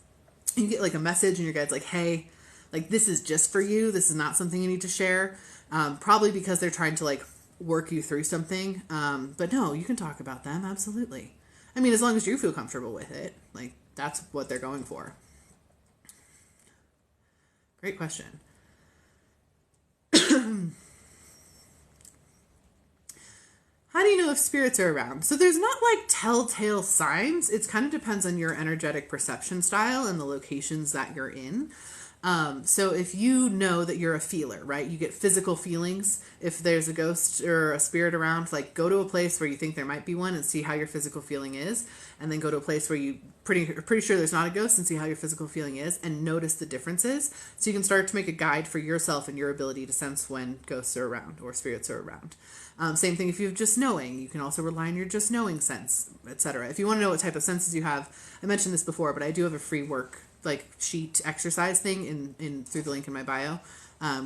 Speaker 1: you get like a message and your guide's like, hey, like this is just for you. This is not something you need to share. Probably because they're trying to like work you through something. But no, you can talk about them. Absolutely. I mean, as long as you feel comfortable with it, like that's what they're going for. Great question. How do you know if spirits are around? So there's not like telltale signs. It kind of depends on your energetic perception style and the locations that you're in. So if you know that you're a feeler, right? You get physical feelings. If there's a ghost or a spirit around, like go to a place where you think there might be one and see how your physical feeling is. And then go to a place where you pretty sure there's not a ghost and see how your physical feeling is and notice the differences. So you can start to make a guide for yourself and your ability to sense when ghosts are around or spirits are around. Same thing if you have just knowing. You can also rely on your just knowing sense, etc. If you want to know what type of senses you have, I mentioned this before, but I do have a free work like sheet exercise thing in through the link in my bio,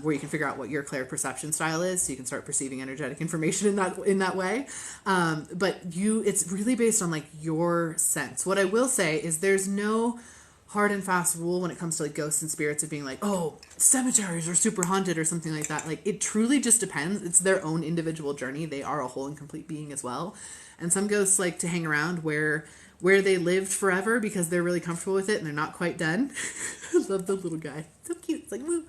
Speaker 1: where you can figure out what your clair perception style is, so you can start perceiving energetic information in that way. But it's really based on like your sense. What I will say is there's no hard and fast rule when it comes to like ghosts and spirits of being like, oh, cemeteries are super haunted or something like that. Like it truly just depends. It's their own individual journey. They are a whole and complete being as well. And some ghosts like to hang around where they lived forever because they're really comfortable with it and they're not quite done. I love the little guy. So cute. It's like, woo.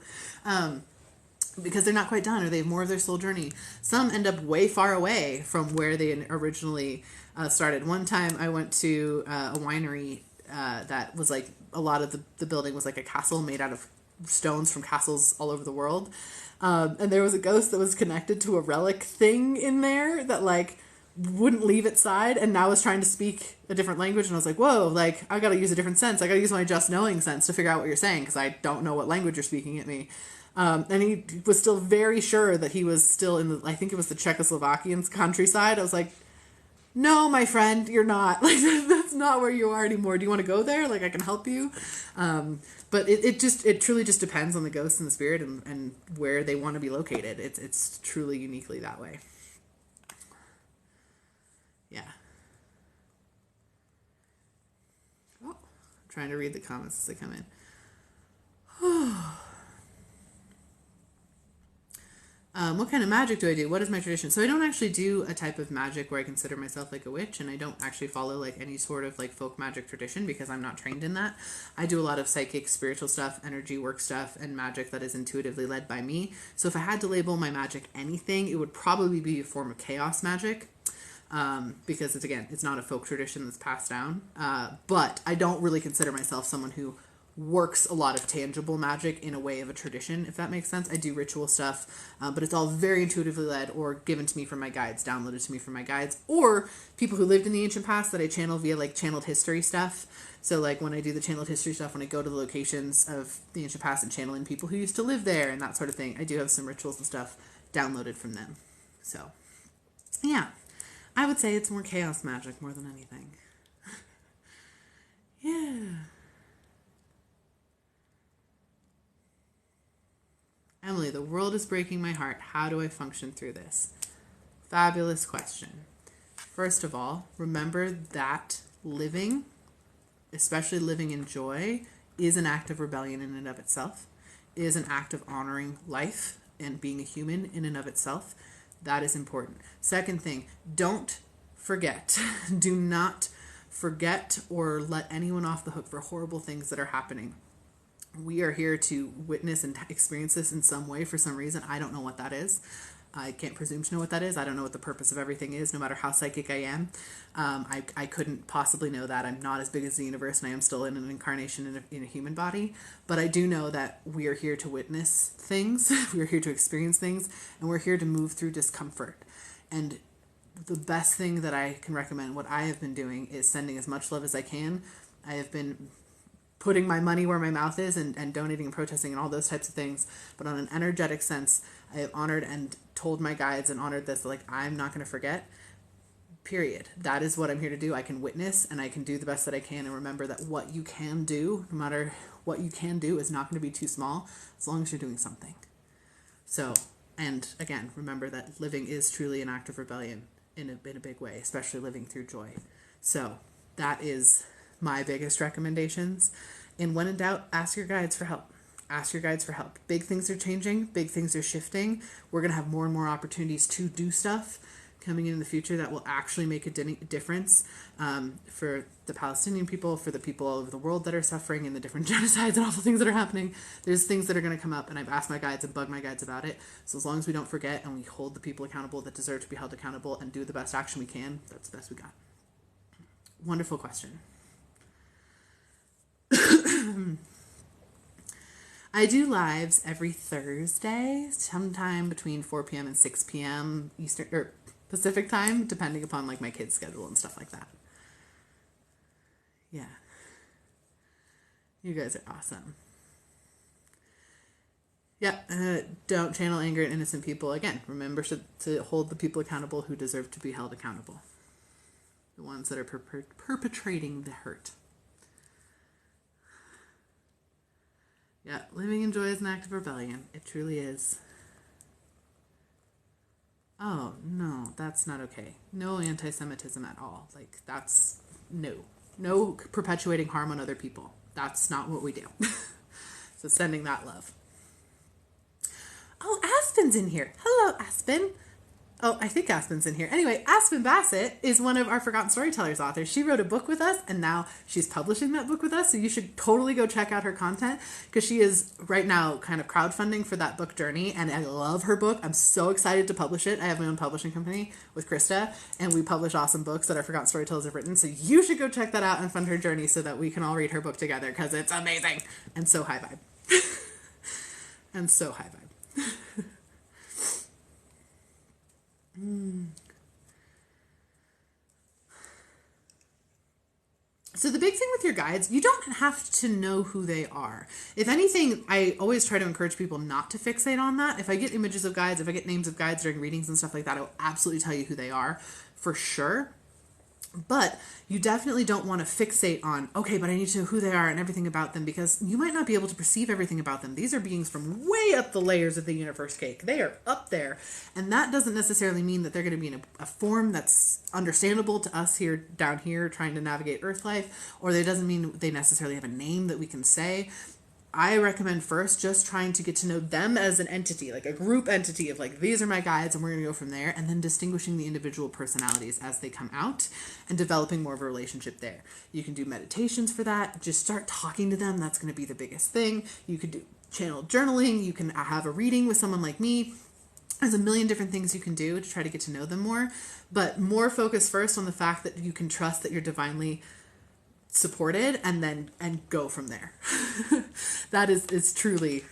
Speaker 1: Because they're not quite done or they have more of their soul journey. Some end up way far away from where they originally started. One time I went to a winery that was like, a lot of the building was like a castle made out of stones from castles all over the world. And there was a ghost that was connected to a relic thing in there that like wouldn't leave its side and now is trying to speak a different language. And I was like, whoa, like I got to use a different sense. I got to use my just knowing sense to figure out what you're saying because I don't know what language you're speaking at me. And he was still very sure that he was still in I think it was the Czechoslovakian countryside. I was like, no, my friend, you're not. Like, that's not where you are anymore. Do you want to go there? Like, I can help you. But it truly just depends on the ghost and the spirit and where they want to be located. It's truly uniquely that way. Yeah. Oh, I'm trying to read the comments as they come in. What kind of magic do I do? What is my tradition? So I don't actually do a type of magic where I consider myself like a witch, and I don't actually follow like any sort of like folk magic tradition because I'm not trained in that. I do a lot of psychic, spiritual stuff, energy work stuff, and magic that is intuitively led by me. So if I had to label my magic anything, it would probably be a form of chaos magic. Because it's not a folk tradition that's passed down. But I don't really consider myself someone who works a lot of tangible magic in a way of a tradition, if that makes sense. I do ritual stuff, but it's all very intuitively led or given to me from my guides, downloaded to me from my guides, or people who lived in the ancient past that I channel via like channeled history stuff. So like when I do the channeled history stuff, when I go to the locations of the ancient past and channel in people who used to live there and that sort of thing, I do have some rituals and stuff downloaded from them. So yeah, I would say it's more chaos magic more than anything. Yeah. Emily, the world is breaking my heart. How do I function through this? Fabulous question. First of all, remember that living, especially living in joy, is an act of rebellion in and of itself. It is an act of honoring life and being a human in and of itself. That is important. Second thing, don't forget. Do not forget or let anyone off the hook for horrible things that are happening. We are here to witness and experience this in some way for some reason. I don't know what that is. I can't presume to know what that is. I don't know what the purpose of everything is, no matter how psychic I am. I couldn't possibly know that. I'm not as big as the universe, and I am still in an incarnation in a human body. But I do know that we are here to witness things. We are here to experience things, and we're here to move through discomfort. And the best thing that I can recommend, what I have been doing, is sending as much love as I can. I have been putting my money where my mouth is and donating and protesting and all those types of things. But on an energetic sense, I have honored and told my guides and honored this, like, I'm not going to forget, period. That is what I'm here to do. I can witness and I can do the best that I can, and remember that what you can do, no matter what you can do, is not going to be too small as long as you're doing something. So, and again, remember that living is truly an act of rebellion in a big way, especially living through joy. So that is my biggest recommendations. And when in doubt, ask your guides for help. Ask your guides for help. Big things are changing. Big things are shifting. We're going to have more and more opportunities to do stuff coming in the future that will actually make a difference for the Palestinian people, for the people all over the world that are suffering in the different genocides and awful things that are happening. There's things that are going to come up, and I've asked my guides and bugged my guides about it. So as long as we don't forget and we hold the people accountable that deserve to be held accountable and do the best action we can, that's the best we got. Wonderful question. I do lives every Thursday, sometime between 4 p.m. and 6 p.m. Eastern or Pacific time, depending upon like my kids' schedule and stuff like that. Yeah. You guys are awesome. Yeah, don't channel anger at innocent people. Again, remember to hold the people accountable who deserve to be held accountable. The ones that are perpetrating the hurt. Yeah, living in joy is an act of rebellion. It truly is. Oh, no, that's not okay. No anti-Semitism at all. Like, that's no. No perpetuating harm on other people. That's not what we do. So sending that love. Oh, Aspen's in here. Hello, Aspen. Oh, I think Aspen's in here. Anyway, Aspen Bassett is one of our Forgotten Storytellers authors. She wrote a book with us, and now she's publishing that book with us. So you should totally go check out her content, because she is right now kind of crowdfunding for that book journey. And I love her book. I'm so excited to publish it. I have my own publishing company with Krista, and we publish awesome books that our Forgotten Storytellers have written. So you should go check that out and fund her journey so that we can all read her book together, because it's amazing and so high vibe. And so high vibe. So the big thing with your guides, you don't have to know who they are. If anything, I always try to encourage people not to fixate on that. If I get images of guides, if I get names of guides during readings and stuff like that, I will absolutely tell you who they are for sure. But you definitely don't want to fixate on, okay, but I need to know who they are and everything about them, because you might not be able to perceive everything about them. These are beings from way up the layers of the universe cake. They are up there. And that doesn't necessarily mean that they're going to be in a form that's understandable to us here, down here, trying to navigate Earth life, or it doesn't mean they necessarily have a name that we can say. I recommend first just trying to get to know them as an entity, like a group entity of like, these are my guides and we're going to go from there, and then distinguishing the individual personalities as they come out and developing more of a relationship there. You can do meditations for that. Just start talking to them. That's going to be the biggest thing. You could do channel journaling. You can have a reading with someone like me. There's a million different things you can do to try to get to know them more, but more focus first on the fact that you can trust that you're divinely supported, and go from there. That is truly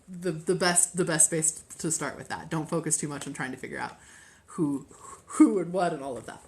Speaker 1: the best space to start with that. Don't focus too much on trying to figure out who and what and all of that.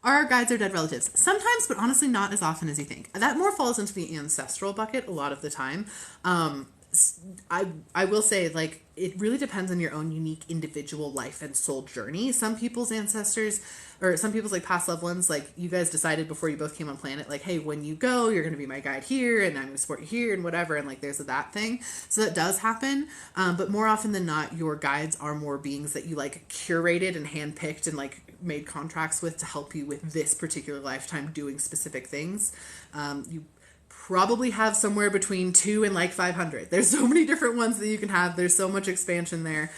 Speaker 1: Are our guides or dead relatives? Sometimes, but honestly not as often as you think. That more falls into the ancestral bucket a lot of the time. I will say, like, it really depends on your own unique individual life and soul journey. Some people's ancestors, or some people's like past loved ones, like you guys decided before you both came on planet, like, hey, when you go, you're going to be my guide here and I'm going to support you here and whatever. And like, there's that thing. So that does happen. But more often than not, your guides are more beings that you like curated and handpicked and like made contracts with to help you with this particular lifetime doing specific things. You probably have somewhere between 2 and like 500. There's so many different ones that you can have. There's so much expansion there.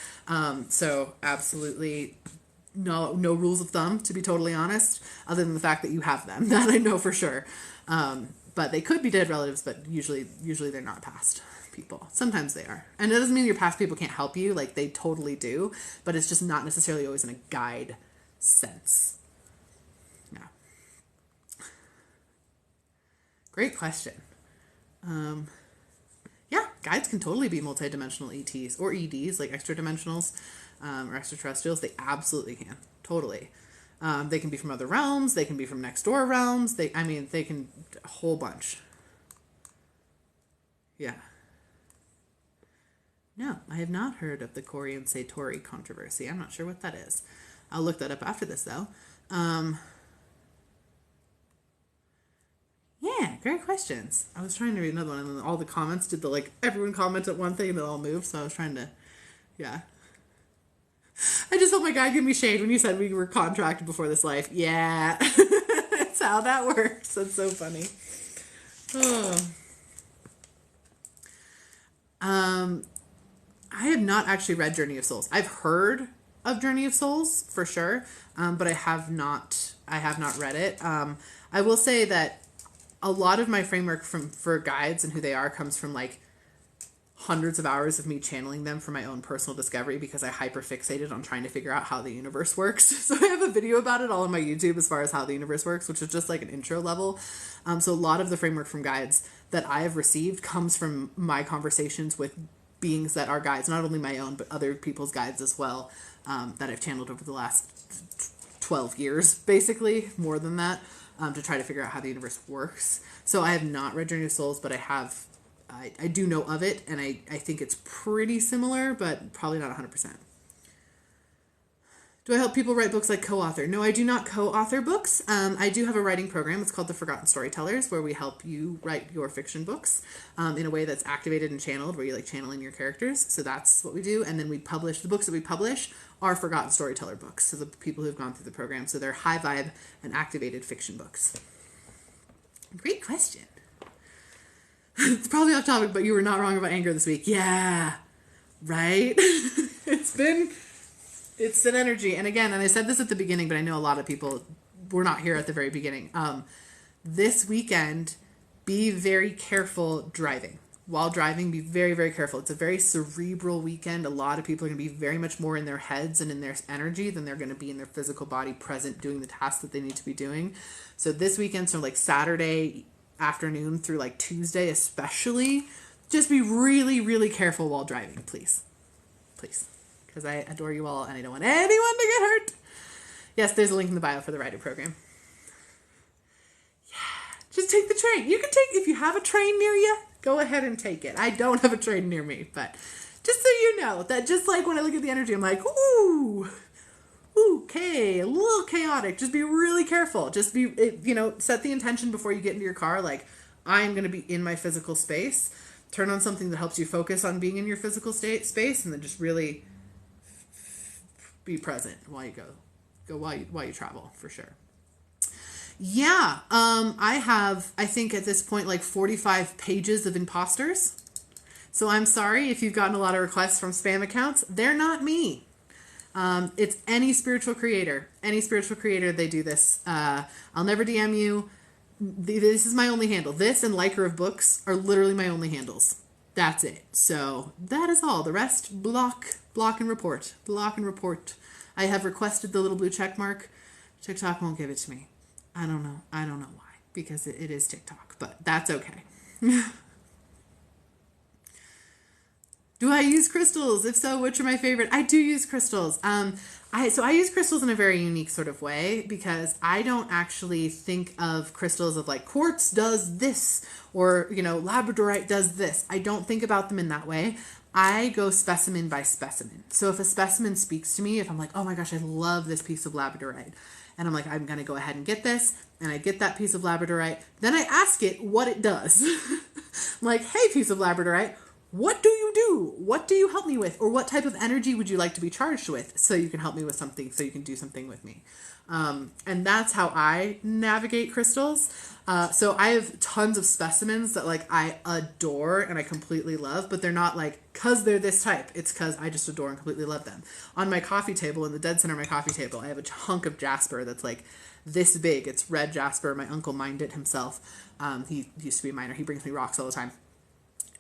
Speaker 1: So absolutely no rules of thumb, to be totally honest, other than the fact that you have them. That I know for sure. But they could be dead relatives, but usually they're not past people. Sometimes they are. And it doesn't mean your past people can't help you. Like, they totally do, but it's just not necessarily always in a guide sense. Yeah. Great question. Yeah, guides can totally be multidimensional ETs or EDs, like extra dimensionals, or extraterrestrials. They absolutely can. Totally. They can be from other realms. They can be from next door realms. They can a whole bunch. Yeah. No, I have not heard of the Korean Satori controversy. I'm not sure what that is. I'll look that up after this, though. Yeah, great questions. I was trying to read another one, and then all the comments did everyone commented one thing and it all moved, so I was trying to, yeah. I just felt my guy give me shade when you said we were contracted before this life. Yeah, that's how that works. That's so funny. Oh. I have not actually read Journey of Souls. I've heard of Journey of Souls for sure, but I have not read it. I will say that a lot of my framework for guides and who they are comes from like hundreds of hours of me channeling them for my own personal discovery, because I hyperfixated on trying to figure out how the universe works. So I have a video about it all on my YouTube as far as how the universe works, which is just like an intro level. So a lot of the framework from guides that I have received comes from my conversations with beings that are guides, not only my own, but other people's guides as well, that I've channeled over the last 12 years, basically, more than that. To try to figure out how the universe works. So I have not read Journey of Souls, but I do know of it, and I think it's pretty similar, but probably not 100%. Do I help people write books like co-author? No, I do not co-author books. I do have a writing program. It's called The Forgotten Storytellers, where we help you write your fiction books in a way that's activated and channeled, where you like channeling your characters. So that's what we do. And then we publish, the books that we publish are Forgotten Storyteller books. So the people who've gone through the program. So they're high vibe and activated fiction books. Great question. It's probably off topic, but you were not wrong about anger this week. Yeah, right? It's an energy. And again, and I said this at the beginning, but I know a lot of people were not here at the very beginning. This weekend, be very careful driving. While driving, be very, very careful. It's a very cerebral weekend. A lot of people are going to be very much more in their heads and in their energy than they're going to be in their physical body present doing the tasks that they need to be doing. So this weekend, so like Saturday afternoon through like Tuesday especially, just be really, really careful while driving, please. Please. Because I adore you all and I don't want anyone to get hurt. Yes, there's a link in the bio for the writer program. Yeah, just take the train. You can if you have a train near you, go ahead and take it. I don't have a train near me, but just so you know, that just like when I look at the energy, I'm like, ooh, okay, a little chaotic. Just be really careful. Just be, set the intention before you get into your car. Like, I am going to be in my physical space. Turn on something that helps you focus on being in your physical space, and then just really be present while you go while you travel, for sure. Yeah, I think at this point, like 45 pages of imposters. So I'm sorry if you've gotten a lot of requests from spam accounts. They're not me. It's any spiritual creator. Any spiritual creator, they do this. I'll never DM you. This is my only handle. This and liker of books are literally my only handles. That's it. So that is all. The rest, block and report. Block and report. I have requested the little blue check mark. TikTok won't give it to me. I don't know why. Because it is TikTok. But that's okay. Do I use crystals? If so, which are my favorite? I do use crystals. I use crystals in a very unique sort of way because I don't actually think of crystals of like quartz does this or, labradorite does this. I don't think about them in that way. I go specimen by specimen. So if a specimen speaks to me, if I'm like, oh my gosh, I love this piece of labradorite, and I'm like, I'm going to go ahead and get this, and I get that piece of labradorite, then I ask it what it does. Like, hey, piece of labradorite, what do you do? What do you help me with? Or what type of energy would you like to be charged with so you can help me with something, so you can do something with me? And that's how I navigate crystals. So I have tons of specimens that like I adore and I completely love, but they're not like because they're this type. It's because I just adore and completely love them. On my coffee table, in the dead center of my coffee table, I have a hunk of jasper that's like this big. It's red jasper. My uncle mined it himself. He used to be a miner. He brings me rocks all the time.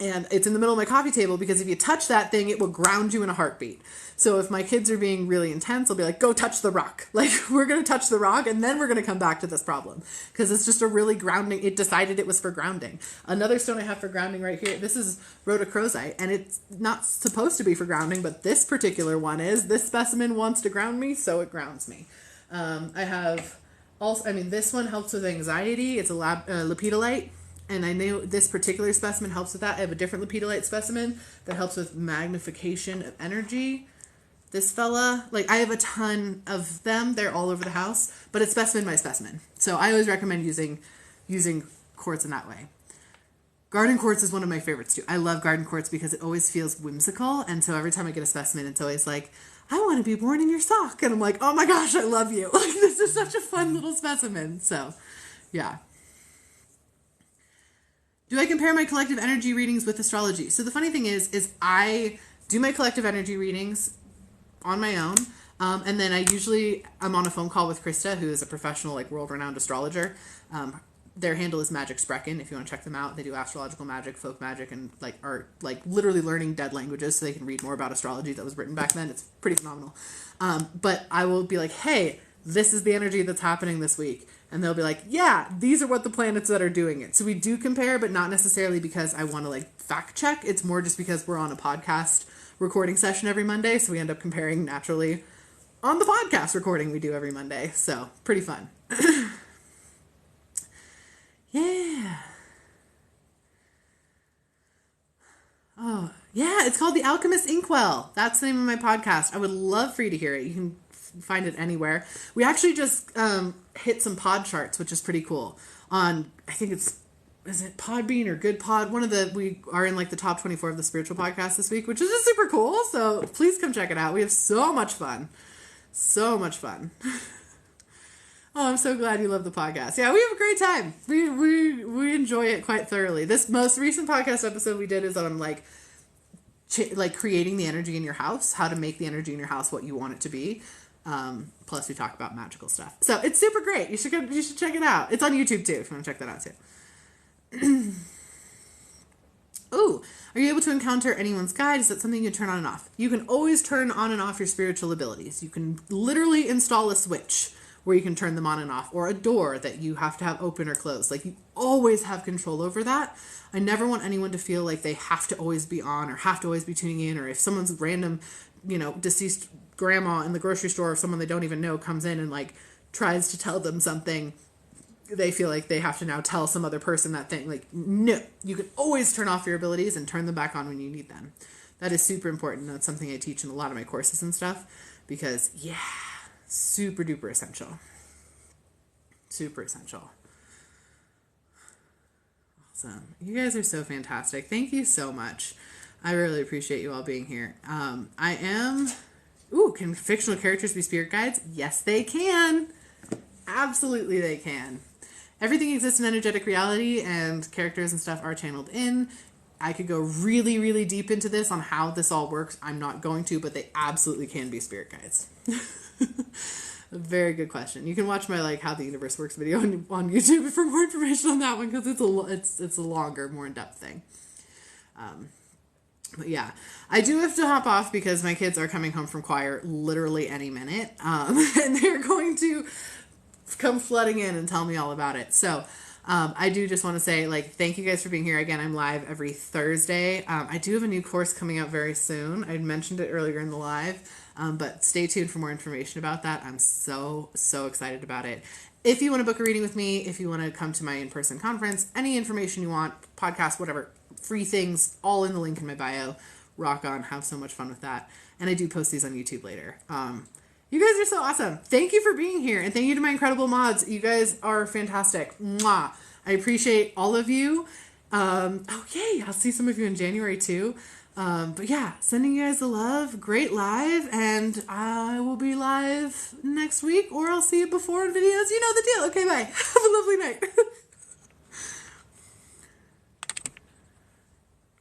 Speaker 1: And it's in the middle of my coffee table because if you touch that thing, it will ground you in a heartbeat. So if my kids are being really intense, I'll be like, go touch the rock. Like, we're going to touch the rock and then we're going to come back to this problem. Because it's just a really grounding, it decided it was for grounding. Another stone I have for grounding right here, this is rhodochrosite. And it's not supposed to be for grounding, but this particular one is. This specimen wants to ground me, so it grounds me. I have also, this one helps with anxiety. It's a lepidolite. And I know this particular specimen helps with that. I have a different lepidolite specimen that helps with magnification of energy. This fella, like I have a ton of them. They're all over the house, but it's specimen by specimen. So I always recommend using quartz in that way. Garden quartz is one of my favorites too. I love garden quartz because it always feels whimsical. And so every time I get a specimen, it's always like, I want to be born in your sock. And I'm like, oh my gosh, I love you. Like this is such a fun little specimen. So yeah. Do I compare my collective energy readings with astrology? So the funny thing is I do my collective energy readings on my own. And then I'm on a phone call with Krista, who is a professional, like world-renowned astrologer. Their handle is Magic Sprechen. If you want to check them out, they do astrological magic, folk magic, and are literally learning dead languages so they can read more about astrology that was written back then. It's pretty phenomenal. But I will be like, hey, this is the energy that's happening this week. And they'll be like, yeah, these are what the planets that are doing it. So we do compare, but not necessarily because I want to fact check. It's more just because we're on a podcast recording session every Monday. So we end up comparing naturally on the podcast recording we do every Monday. So pretty fun. Yeah. Oh, yeah. It's called The Alchemist Inkwell. That's the name of my podcast. I would love for you to hear it. You can find it anywhere. We actually just hit some pod charts, which is pretty cool. On, I think is it Podbean or Good Pod? We are in the top 24 of the spiritual podcast this week, which is just super cool. So please come check it out. We have so much fun. So much fun. Oh, I'm so glad you love the podcast. Yeah, we have a great time. We enjoy it quite thoroughly. This most recent podcast episode we did is on creating the energy in your house, how to make the energy in your house what you want it to be. Plus we talk about magical stuff. So it's super great. You should check it out. It's on YouTube too, if you want to check that out too. Ooh, are you able to encounter anyone's guide? Is that something you turn on and off? You can always turn on and off your spiritual abilities. You can literally install a switch where you can turn them on and off, or a door that you have to have open or closed. You always have control over that. I never want anyone to feel like they have to always be on or have to always be tuning in, or if someone's random, deceased grandma in the grocery store or someone they don't even know comes in and tries to tell them something, they feel like they have to now tell some other person that thing. No, you can always turn off your abilities and turn them back on when you need them. That is super important. That's something I teach in a lot of my courses and stuff because super duper essential. Super essential. Awesome. You guys are so fantastic. Thank you so much. I really appreciate you all being here. Can fictional characters be spirit guides? Yes, they can. Absolutely they can. Everything exists in energetic reality, and characters and stuff are channeled in. I could go really, really deep into this on how this all works. I'm not going to, but they absolutely can be spirit guides. A very good question. You can watch my like how the universe works video on YouTube for more information on that one, because it's a longer, more in-depth thing. But yeah, I do have to hop off because my kids are coming home from choir literally any minute, and they're going to come flooding in and tell me all about it. So I do just want to say, like, thank you guys for being here. Again, I'm live every Thursday. I do have a new course coming out very soon. I mentioned it earlier in the live, but stay tuned for more information about that. I'm so excited about it. If you want to book a reading with me, if you want to come to my in-person conference, any information you want, podcast, whatever, free things, all in the link in my bio. Rock on. Have so much fun with that. And I do post these on YouTube later. You guys are so awesome. Thank you for being here. And thank you to my incredible mods. You guys are fantastic. Mwah. I appreciate all of you. Yay. I'll see some of you in January too. But yeah, sending you guys the love. Great live. And I will be live next week, or I'll see you before in videos. You know the deal. Okay, bye. Have a lovely night.